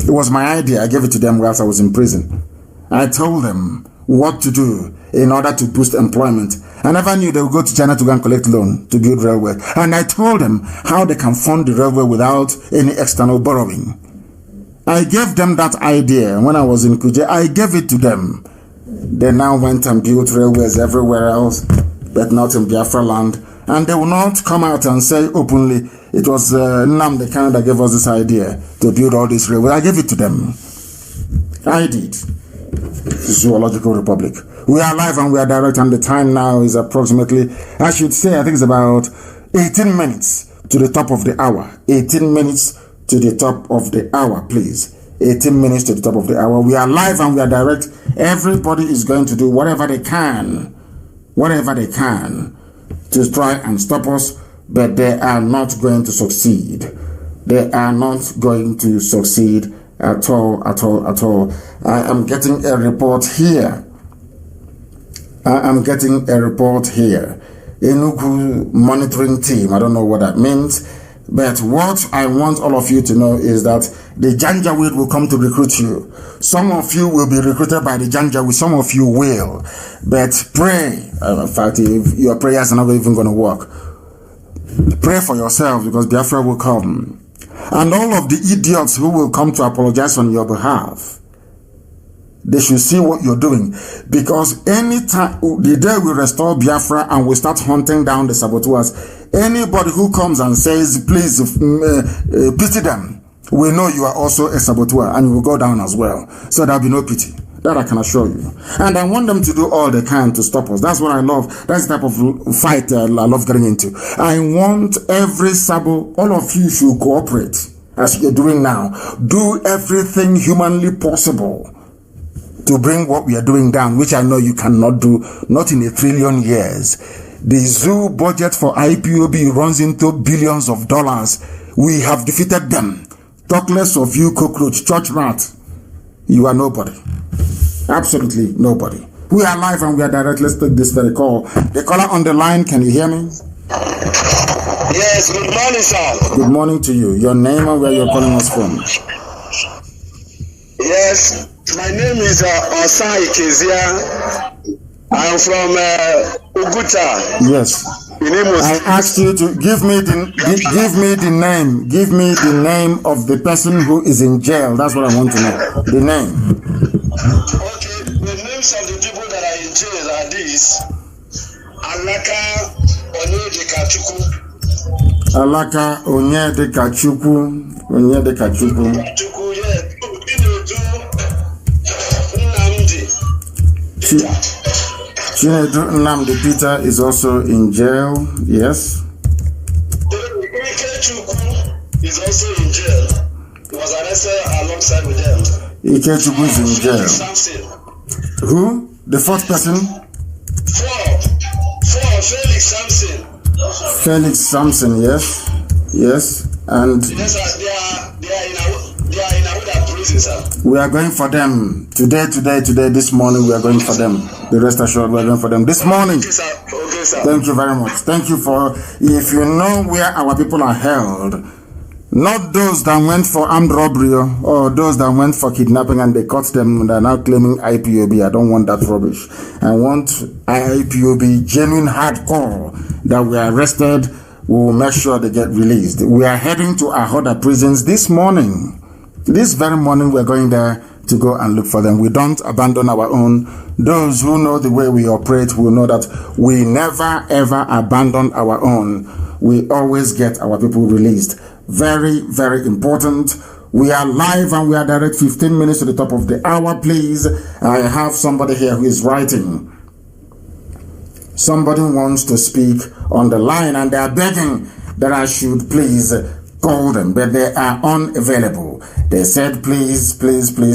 It was my idea. I gave it to them whilst I was in prison. I told them what to do in order to boost employment. I never knew they would go to China to go and collect loan to build railway. And I told them how they can fund the railway without any external borrowing. I gave them that idea when I was in Kuje. I gave it to them. They now went and built railways everywhere else, but not in Biafra land. And they will not come out and say openly, it was Nnamdi Kanu that gave us this idea to build all these railways. I gave it to them. I did. Zoological Republic. We are live and we are direct, and the time now is approximately, I should say, I think it's about 18 minutes to the top of the hour. 18 minutes to the top of the hour, please. 18 minutes to the top of the hour. We are live and we are direct. Everybody is going to do whatever they can to try and stop us, but they are not going to succeed. They are not going to succeed at all. I am getting a report here. Enugu monitoring team. I don't know what that means. But what I want all of you to know is that the Janjaweed will come to recruit you. Some of you will be recruited by the Janjaweed. Some of you will. But pray. In fact, if your prayers are not even going to work, pray for yourself, because Biafra will come. And all of the idiots who will come to apologize on your behalf, they should see what you're doing. Because anytime, the day we restore Biafra and we start hunting down the saboteurs, anybody who comes and says, please pity them, we know you are also a saboteur and you will go down as well. So there'll be no pity. That I can assure you. And I want them to do all they can to stop us. That's what I love. That's the type of fight I love getting into. I want every sabo, all of you should cooperate as you're doing now. Do everything humanly possible to bring what we are doing down, which I know you cannot do, not in a trillion years. The zoo budget for IPOB runs into billions of dollars. We have defeated them. Talk less of you, cockroach, church rat. You are nobody. Absolutely nobody. We are live and we are direct. Let's take this very call. The caller on the line, can you hear me? Yes, good morning, sir. Good morning to you. Your name and where you're calling us from? Yes, my name is Osai Kezia. I'm from Uguta. Yes. I asked you to give me the name. Give me the name of the person who is in jail. That's what I want to know. The name. Okay, the names of the people that are in jail are these: Alaka Onyedekachukwu. Alaka Onyedekachukwu. Onyedekachukwu. Chinedu Nnamdi Peter is also in jail. Yes. Ikechukwu is also in jail. He was arrested alongside with them. Ikechukwu is in jail. Who? The fourth person? Four. Felix Samson. Felix Samson, yes. Yes. And yes, they are in Awuda prison, sir. We are going for them. Today, this morning, we are going for them. The rest assured, we are going for them. This morning. Okay, sir. Okay, sir. Thank you very much. Thank you for, if you know where our people are held, not those that went for armed robbery or those that went for kidnapping and they caught them and are now claiming IPOB. I don't want that rubbish. I want IPOB genuine hardcore that we are arrested. We will make sure they get released. We are heading to Ahoda prisons this morning. This very morning, we're going there to go and look for them. We don't abandon our own. Those who know the way we operate will know that we never ever abandon our own. We always get our people released. Very, very important. We are live and we are direct. 15 minutes to the top of the hour, please. I have somebody here who is writing. Somebody wants to speak on the line and they are begging that I should please call them, but they are unavailable. They said, please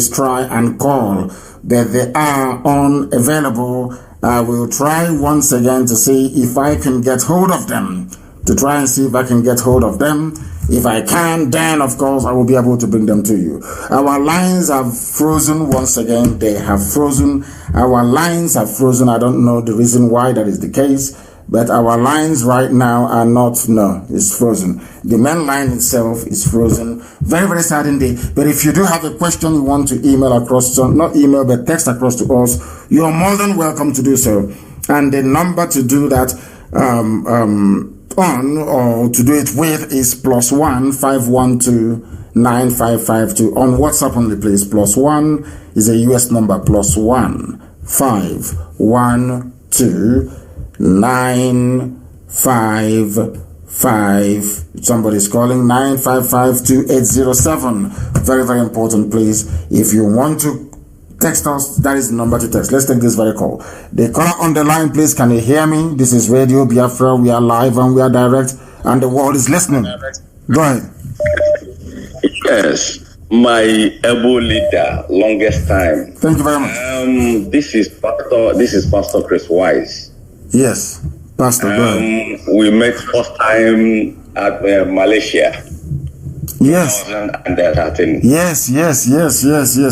try and call, but they are unavailable. I will try once again to see if I can get hold of them. If I can, then of course I will be able to bring them to you. Our lines have frozen once again. They have frozen. Our lines have frozen. I don't know the reason why that is the case, but our lines right now are not, no, it's frozen. The main line itself is frozen. Very, very sad indeed. But if you do have a question you want to email across, not email, but text across to us, you are more than welcome to do so. And the number to do that, on or to do it with is +1 512 9552 on WhatsApp only, please. +1 is a US number. +1 512 955. Somebody's calling 9552807. Very, very important, please. If you want to text us, that is the number to text. Let's take this very call. The caller on the line, please. Can you hear me? This is Radio Biafra. We are live and we are direct, and the world is listening. Go ahead. Yes, my able leader, longest time. Thank you very much. This is Pastor Chris Wise. Yes, Pastor. Go ahead. We met first time at Malaysia. Yes. Yes.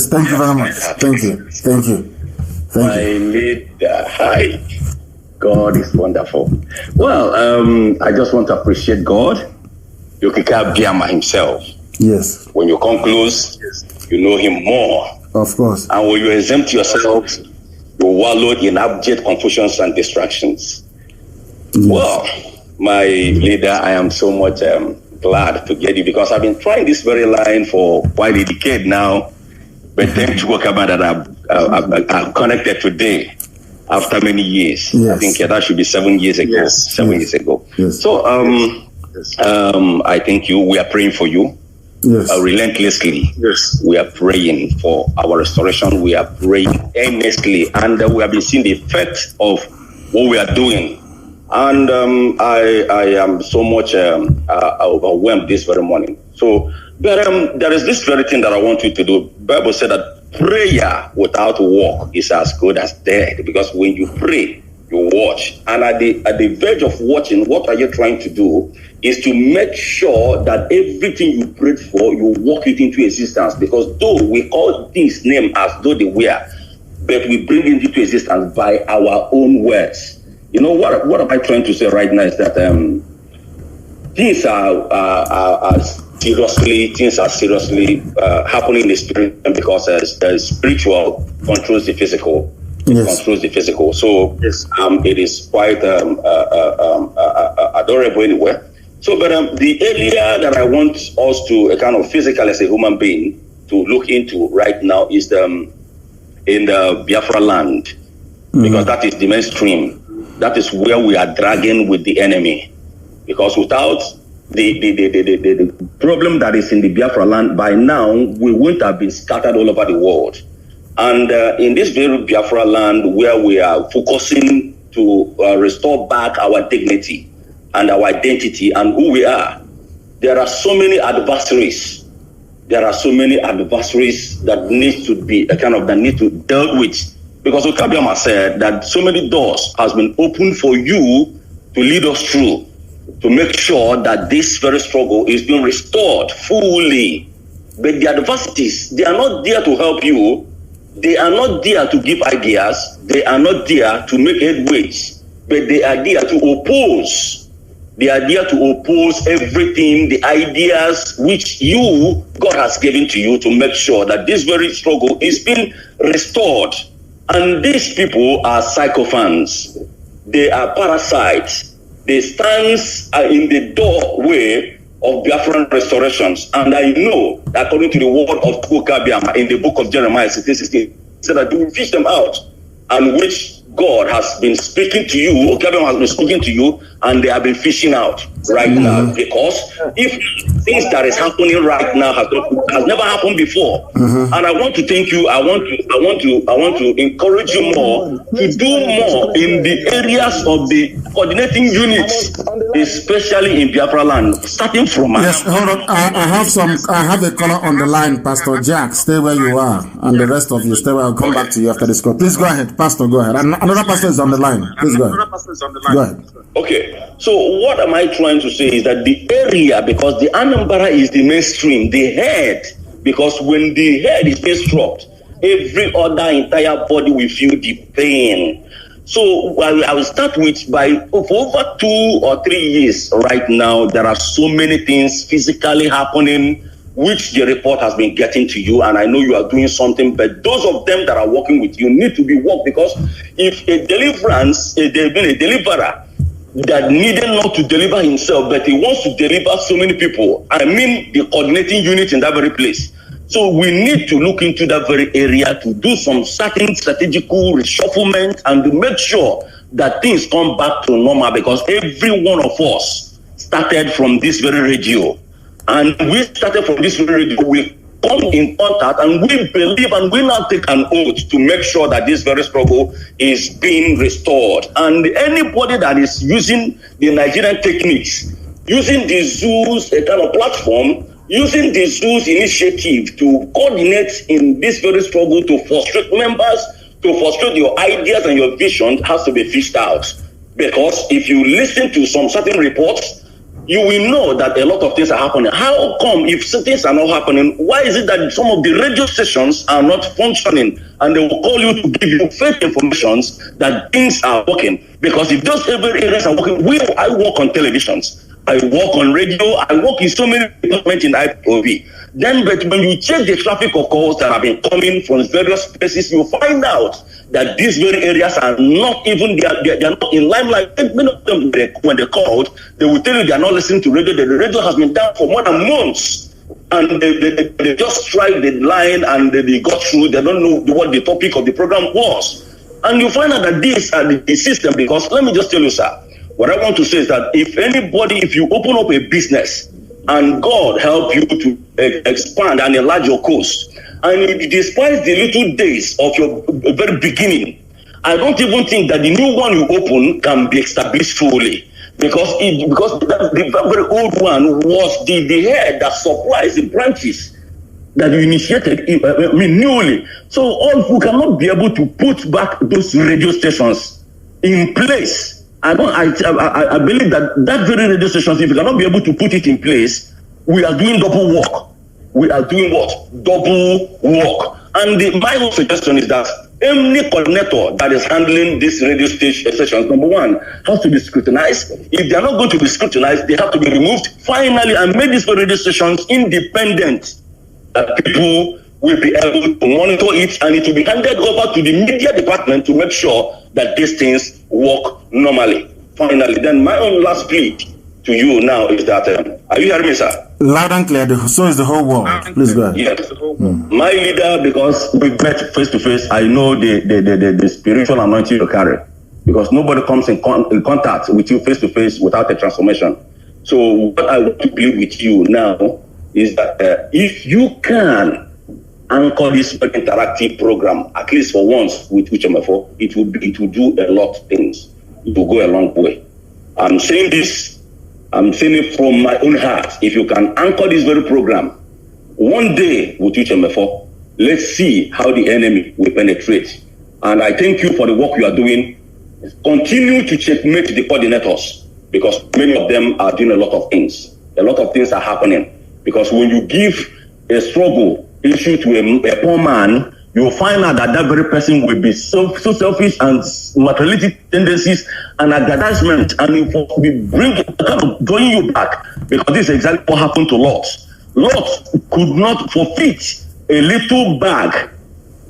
Thank you very much. Thank you. My leader, hi. God is wonderful. Well, I just want to appreciate God Yokika Biama himself. Yes. When you come close, you know him more. Of course. And when you exempt yourself, you wallow in abject confusions and distractions. Yes. Well, my leader, I am so much glad to get you, because I've been trying this very line for quite a decade now. But thanks to Wakaba that I've connected today after many years. Yes. I think that should be 7 years ago. Yes. 7 years ago. Yes. So I thank you. We are praying for you. Yes. Relentlessly. Yes. We are praying for our restoration. We are praying earnestly, and we have been seeing the effect of what we are doing. And I am so much overwhelmed this very morning. So, but there is this very thing that I want you to do. The Bible said that prayer without work is as good as dead, because when you pray, you watch. And at the verge of watching, what are you trying to do is to make sure that everything you prayed for, you walk it into existence. Because though we call this name as though they were, but we bring it into existence by our own words. You know, what am I trying to say right now is that things are seriously happening in the spirit, because the spiritual controls the physical. Yes. Controls the physical. So it is quite adorable anyway. So, but the area that I want us to kind of physical as a human being to look into right now is in the Biafra land, because that is the mainstream. That is where we are dragging with the enemy. Because without the problem that is in the Biafra land, by now we wouldn't have been scattered all over the world. And in this very Biafra land, where we are focusing to restore back our dignity and our identity and who we are, there are so many adversaries. There are so many adversaries that need to be that need to dealt with. Because Okabiama said that so many doors has been opened for you to lead us through, to make sure that this very struggle is being restored fully. But the adversities, they are not there to help you. They are not there to give ideas. They are not there to make headways. But they are there to oppose. They are there to oppose everything, the ideas which you, God has given to you, to make sure that this very struggle is being restored. And these people are sycophants. They are parasites. They stand in the doorway of Biafran restorations. And I know, according to the word of Tukabiama in the book of Jeremiah 16:16, said that you will fish them out, and which God has been speaking to you, Okabiama has been speaking to you, and they have been fishing out right now. Because if things that is happening right now has never happened before, and I want to thank you. I want to encourage you more to do more in the areas of the coordinating units, especially in Biafra land, starting from. Yes, hold on. I have a caller on the line, Pastor Jack. Stay where you are, and the rest of you stay where I'll come back to you after this call. Please go ahead, Pastor. Go ahead. Another pastor is on the line. Please go ahead. Go ahead. Okay, so what am I trying to say is that the area, because the Anambra is the mainstream, the head, because when the head is being struck, every other entire body will feel the pain. So I will start with, for over 2 or 3 years right now, there are so many things physically happening, which the report has been getting to you, and I know you are doing something, but those of them that are working with you need to be worked, because if a deliverer that needed not to deliver himself, but he wants to deliver so many people, I mean the coordinating unit in that very place. So we need to look into that very area to do some certain strategical reshufflement and to make sure that things come back to normal, because every one of us started from this very radio. And we started from this very radio. We come in contact and we believe and we now take an oath to make sure that this very struggle is being restored. And anybody that is using the Nigerian techniques, using the zoos, a kind of platform, using the zoos initiative to coordinate in this very struggle to frustrate members, to frustrate your ideas and your vision, has to be fished out. Because if you listen to some certain reports, you will know that a lot of things are happening. How come if things are not happening, why is it that some of the radio stations are not functioning and they will call you to give you fake information that things are working? Because if those every areas are working, I work on televisions. I work on radio, I work in so many departments in IPOB. Then, but when you check the traffic of calls that have been coming from various places, you find out that these very areas are not even, they are not in limelight. Many of them, when they called, they will tell you they are not listening to radio. The radio has been down for more than months. And they just tried the line and they got through. They don't know what the topic of the program was. And you find out that these are the system, because let me just tell you, sir, what I want to say is that if you open up a business and God help you to expand and enlarge your coast, and despite the little days of your very beginning, I don't even think that the new one you open can be established fully. Because the very old one was the head that supplies the branches that you initiated newly. So all who cannot be able to put back those radio stations in place. I believe that very radio stations, if you cannot be able to put it in place, we are doing double work. We are doing what? Double work. And my own suggestion is that any coordinator that is handling this radio stations, number one, has to be scrutinized. If they are not going to be scrutinized, they have to be removed finally and make these radio stations independent. That people will be able to monitor it, and it will be handed over to the media department to make sure that these things work normally. Finally, then my own last plea to you now is that, are you hearing me, sir? Loud and clear, so is the whole world. Please go ahead. Yes. My leader, because we met face to face, I know the spiritual anointing you carry, because nobody comes in contact with you face to face without a transformation. So what I want to plead with you now is that if you can anchor this interactive program, at least for once with HMFO, it will do a lot of things. It will go a long way. I'm saying this, I'm saying it from my own heart. If you can anchor this very program, one day with HMFO, let's see how the enemy will penetrate. And I thank you for the work you are doing. Continue to checkmate the coordinators, because many of them are doing a lot of things. A lot of things are happening. Because when you give a struggle issue to a poor man, you will find out that very person will be so selfish and materialistic tendencies and aggrandizement, and it will bring kind of drawing you back. Because this is exactly what happened to Lot. Lot could not forfeit a little bag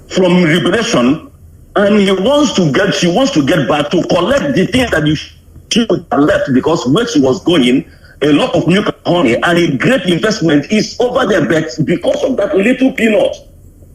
from liberation, and she wants to get back to collect the things that she would have left, because where she was going, a lot of milk and honey and a great investment is over there, but because of that little peanut,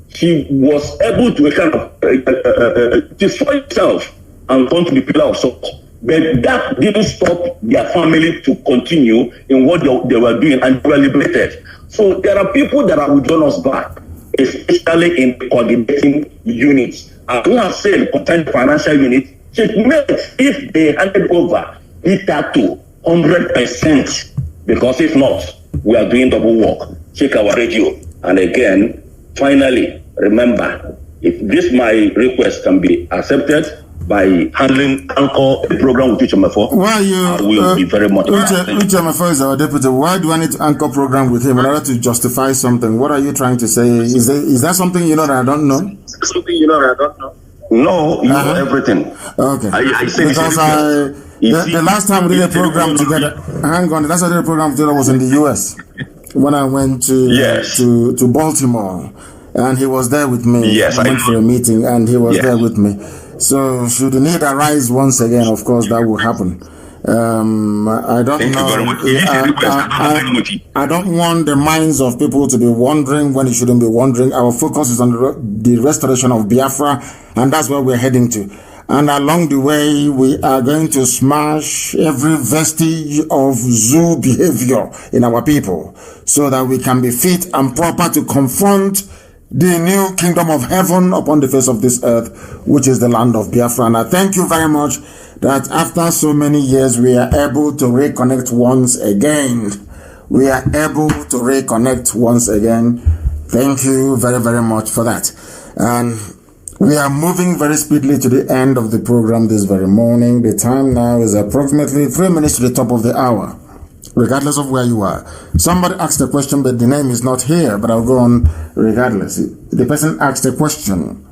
she was able to kind of destroy herself and turn to the pillar of salt. But that didn't stop their family to continue in what they were doing, and they were liberated. So there are people that will join us back, especially in the coordinating units. As we have said, concerning financial unit, if they handed over it to 100%, because if not, we are doing double work. Check our radio. And again, finally, remember, if this my request can be accepted by handling anchor the program with HMFO, I will be very much. HMFO is our deputy. Why do I need to anchor program with him in order to justify something? What are you trying to say? Is that something you know that I don't know? No, you know everything. Okay. I say because the last time we did a program together, hang on, the last time we did a program together was in the US when I went to Baltimore, and he was there with me. Yes, I went for a meeting, and he was there with me. So should the need arise once again, of course, that will happen. I don't know. I don't want the minds of people to be wondering when it shouldn't be wondering. Our focus is on the restoration of Biafra, and that's where we're heading to. And along the way, we are going to smash every vestige of zoo behavior in our people, so that we can be fit and proper to confront the new kingdom of heaven upon the face of this earth, which is the land of Biafra. And I thank you very much that after so many years, we are able to reconnect once again. We are able to reconnect once again. Thank you very, very much for that. And we are moving very speedily to the end of the program this very morning. The time now is approximately 3 minutes to the top of the hour, regardless of where you are. Somebody asked a question, but the name is not here, but I'll go on regardless. The person asked a question.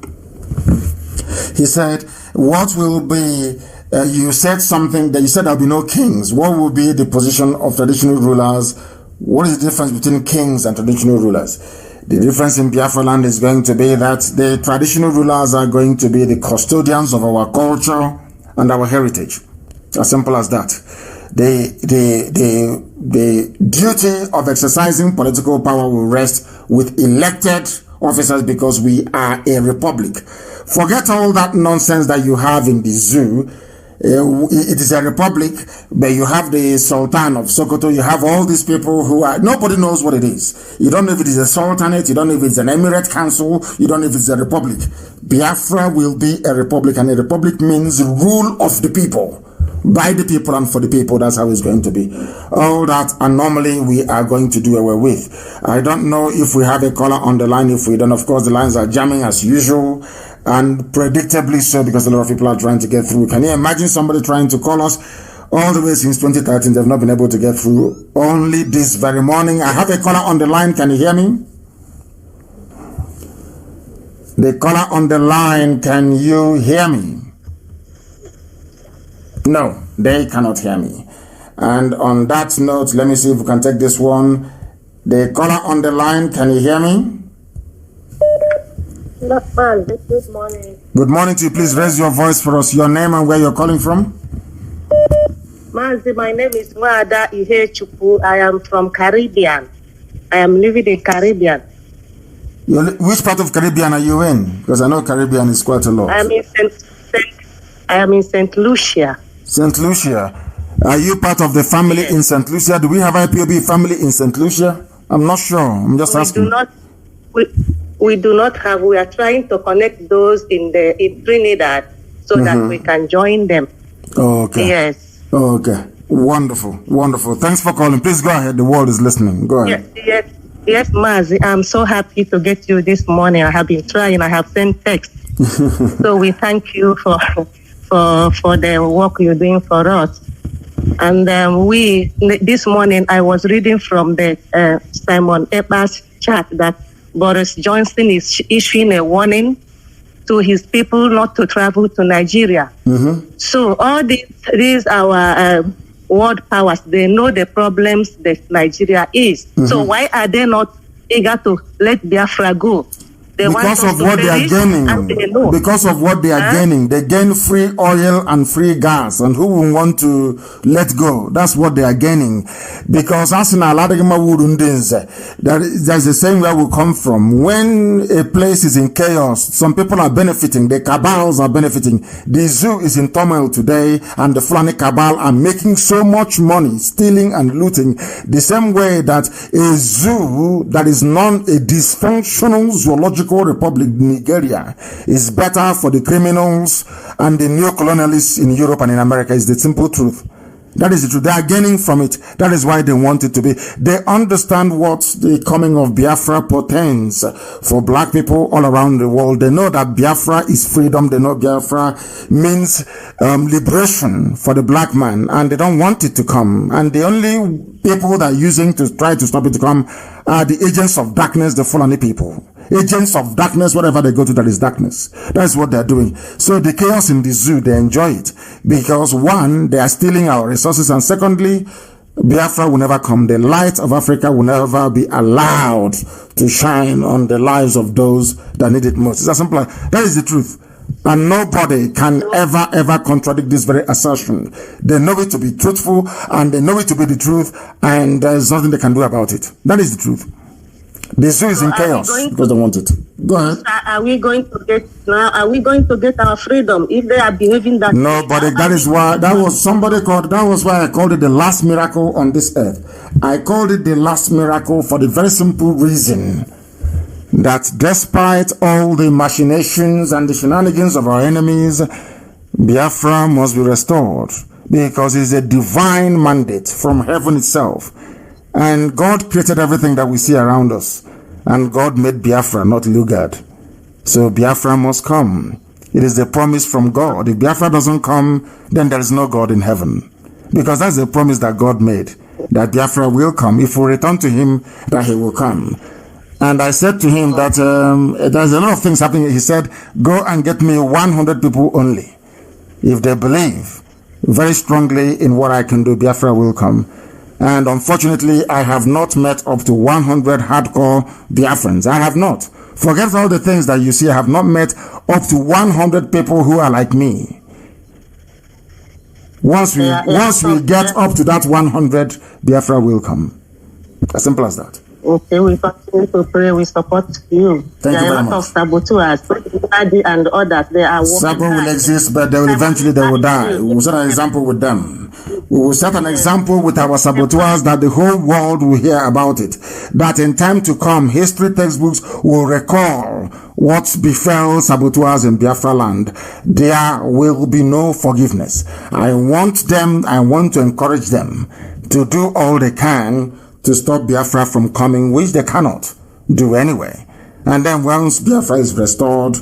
He said, what will be you said something that you said there'll be no kings. What will be the position of traditional rulers? What is the difference between kings and traditional rulers? The difference in Biafra land is going to be that the traditional rulers are going to be the custodians of our culture and our heritage. As simple as that. The duty of exercising political power will rest with elected officers because we are a republic. Forget all that nonsense that you have in the zoo. It is a republic, but you have the Sultan of Sokoto, you have all these people who are, nobody knows what it is. You don't know if it is a sultanate, you don't know if it's an emirate council, you don't know if it's a republic. Biafra will be a republic, and a republic means rule of the people, by the people and for the people. That's how it's going to be. All that anomaly we are going to do away with. I don't know if we have a caller on the line. If we don't, of course, the lines are jamming as usual. And predictably so, because a lot of people are trying to get through. Can you imagine somebody trying to call us all the way since 2013? They've not been able to get through. Only this very morning. I have a caller on the line. Can you hear me? The caller on the line, can you hear me? No, they cannot hear me. And on that note, let me see if we can take this one. The caller on the line, can you hear me? Good morning. Good morning to you. Please raise your voice for us. Your name and where you're calling from? Mazi, my name is Wada Ihechupu. I am from Caribbean. I am living in Caribbean. Which part of Caribbean are you in? Because I know Caribbean is quite a lot. I am in St. Lucia. St. Lucia. Are you part of the family in St. Lucia? Do we have IPOB family in St. Lucia? I'm not sure. I'm just asking. We do not have. We are trying to connect those in Trinidad so that we can join them. Okay. Yes. Okay. Wonderful. Wonderful. Thanks for calling. Please go ahead. The world is listening. Go ahead. Yes, Mazi. I'm so happy to get you this morning. I have been trying. I have sent text. So we thank you for the work you're doing for us. And this morning I was reading from the Simon Eber's chat that Boris Johnson is issuing a warning to his people not to travel to Nigeria. So all these our world powers, they know the problems that Nigeria is. So why are they not eager to let Biafra go? Because of what they are gaining. Because of what they are gaining. They gain free oil and free gas. And who will want to let go? That's what they are gaining. Because as in there's the same where we come from. When a place is in chaos, some people are benefiting. The cabals are benefiting. The zoo is in turmoil today, and the Fulani cabal are making so much money, stealing and looting. The same way that a zoo that is a dysfunctional zoological republic, Nigeria, is better for the criminals and the neo-colonialists in Europe and in America, is the simple truth. That is the truth. They are gaining from it. That is why they want it to be. They understand what the coming of Biafra portends for black people all around the world. They know that Biafra is freedom. They know Biafra means liberation for the black man, and they don't want it to come. And the only people that are using to try to stop it to come are the agents of darkness, the Fulani people. Agents of darkness, wherever they go to, there is darkness. That's what they're doing. So the chaos in the zoo, they enjoy it. Because one, they are stealing our resources, and secondly, Biafra will never come. The light of Africa will never be allowed to shine on the lives of those that need it most. It's as simple as that is the truth. And nobody can ever contradict this very assertion. They know it to be truthful, and they know it to be the truth, and there's nothing they can do about it. That is the truth. The zoo is in chaos because they want it. Go ahead. Are we going to get our freedom if they are behaving that way? No, but that is why that was why I called it the last miracle on this earth. I called it the last miracle for the very simple reason that despite all the machinations and the shenanigans of our enemies, Biafra must be restored because it's a divine mandate from heaven itself. And God created everything that we see around us. And God made Biafra, not Lugard. So Biafra must come. It is the promise from God. If Biafra doesn't come, then there is no God in heaven. Because that's the promise that God made, that Biafra will come. If we return to him, that he will come. And I said to him that there's a lot of things happening. He said, go and get me 100 people only. If they believe, very strongly in what I can do. Biafra will come. And unfortunately, I have not met up to 100 hardcore Biafrans. I have not. Forget all the things that you see. I have not met up to 100 people who are like me. Once we get up to that 100, Biafra will come. As simple as that. Okay, we continue to pray. We support you. Thank you very much. There are a lot of saboteurs, and others. They are working. Sabo will exist, but they will die. We will set an example with them. We will set an example with our saboteurs that the whole world will hear about it. That in time to come, history textbooks will recall what befell saboteurs in Biafra land. There will be no forgiveness. I want to encourage them to do all they can to stop Biafra from coming, which they cannot do anyway. And then once Biafra is restored,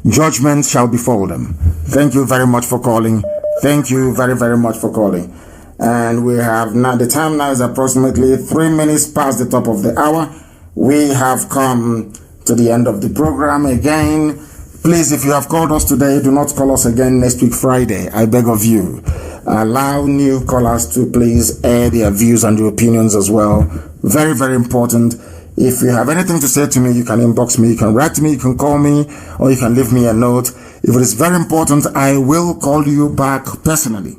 judgment shall befall them. Thank you very much for calling. Thank you very, very much for calling. And we have now, the time now is approximately 3 minutes past the top of the hour. We have come to the end of the program again. Please, if you have called us today, do not call us again next week, Friday. I beg of you. Allow new callers to please air their views and their opinions as well. Very, very important. If you have anything to say to me, you can inbox me, you can write to me, you can call me, or you can leave me a note. If it is very important, I will call you back personally.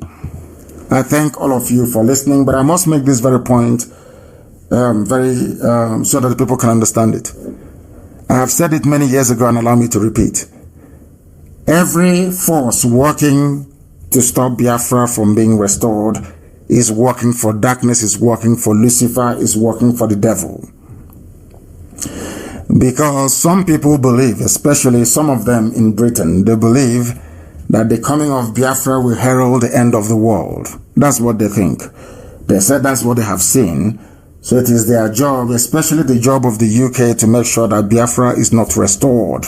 I thank all of you for listening, but I must make this very point so that the people can understand it. I have said it many years ago and allow me to repeat. Every force working to stop Biafra from being restored is working for darkness, is working for Lucifer, is working for the devil. Because some people believe, especially some of them in Britain, they believe that the coming of Biafra will herald the end of the world. That's what they think. They said that's what they have seen. So it is their job, especially the job of the UK, to make sure that Biafra is not restored.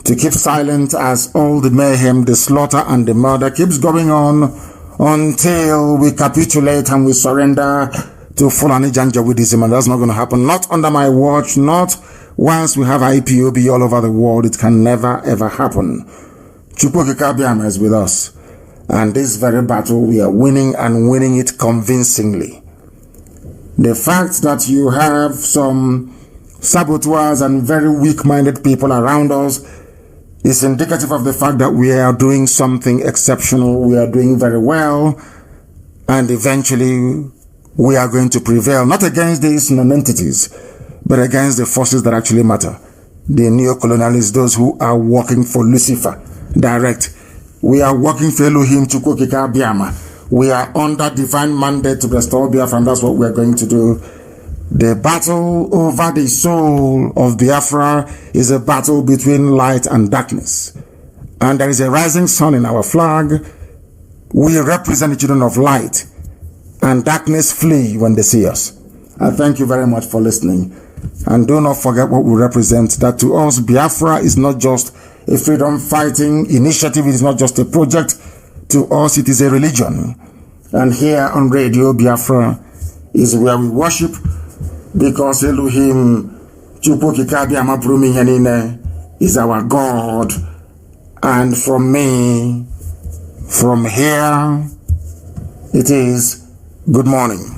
To keep silent as all the mayhem, the slaughter and the murder keeps going on until we capitulate and we surrender to Fulani Janjaweedism, and that's not going to happen. Not under my watch, not once we have IPOB all over the world. It can never ever happen. Chukwu Okike Abiama is with us, and this very battle we are winning, and winning it convincingly. The fact that you have some saboteurs and very weak-minded people around us is indicative of the fact that we are doing something exceptional, we are doing very well, and eventually we are going to prevail, not against these non-entities, but against the forces that actually matter. The neo-colonialists, those who are working for Lucifer, direct. We are working for Elohim, Chukwu Okike Abiama. We are under divine mandate to restore Biafra, and that's what we are going to do. The battle over the soul of Biafra is a battle between light and darkness. And there is a rising sun in our flag. We represent the children of light, and darkness flee when they see us. I thank you very much for listening. And do not forget what we represent, that to us, Biafra is not just a freedom fighting initiative. It is not just a project. To us, it is a religion. And here on Radio Biafra is where we worship, because Elohim, Chukwu Okike Abiama Pụrụ Ihe Niile, is our God. And from me, from here, it is good morning.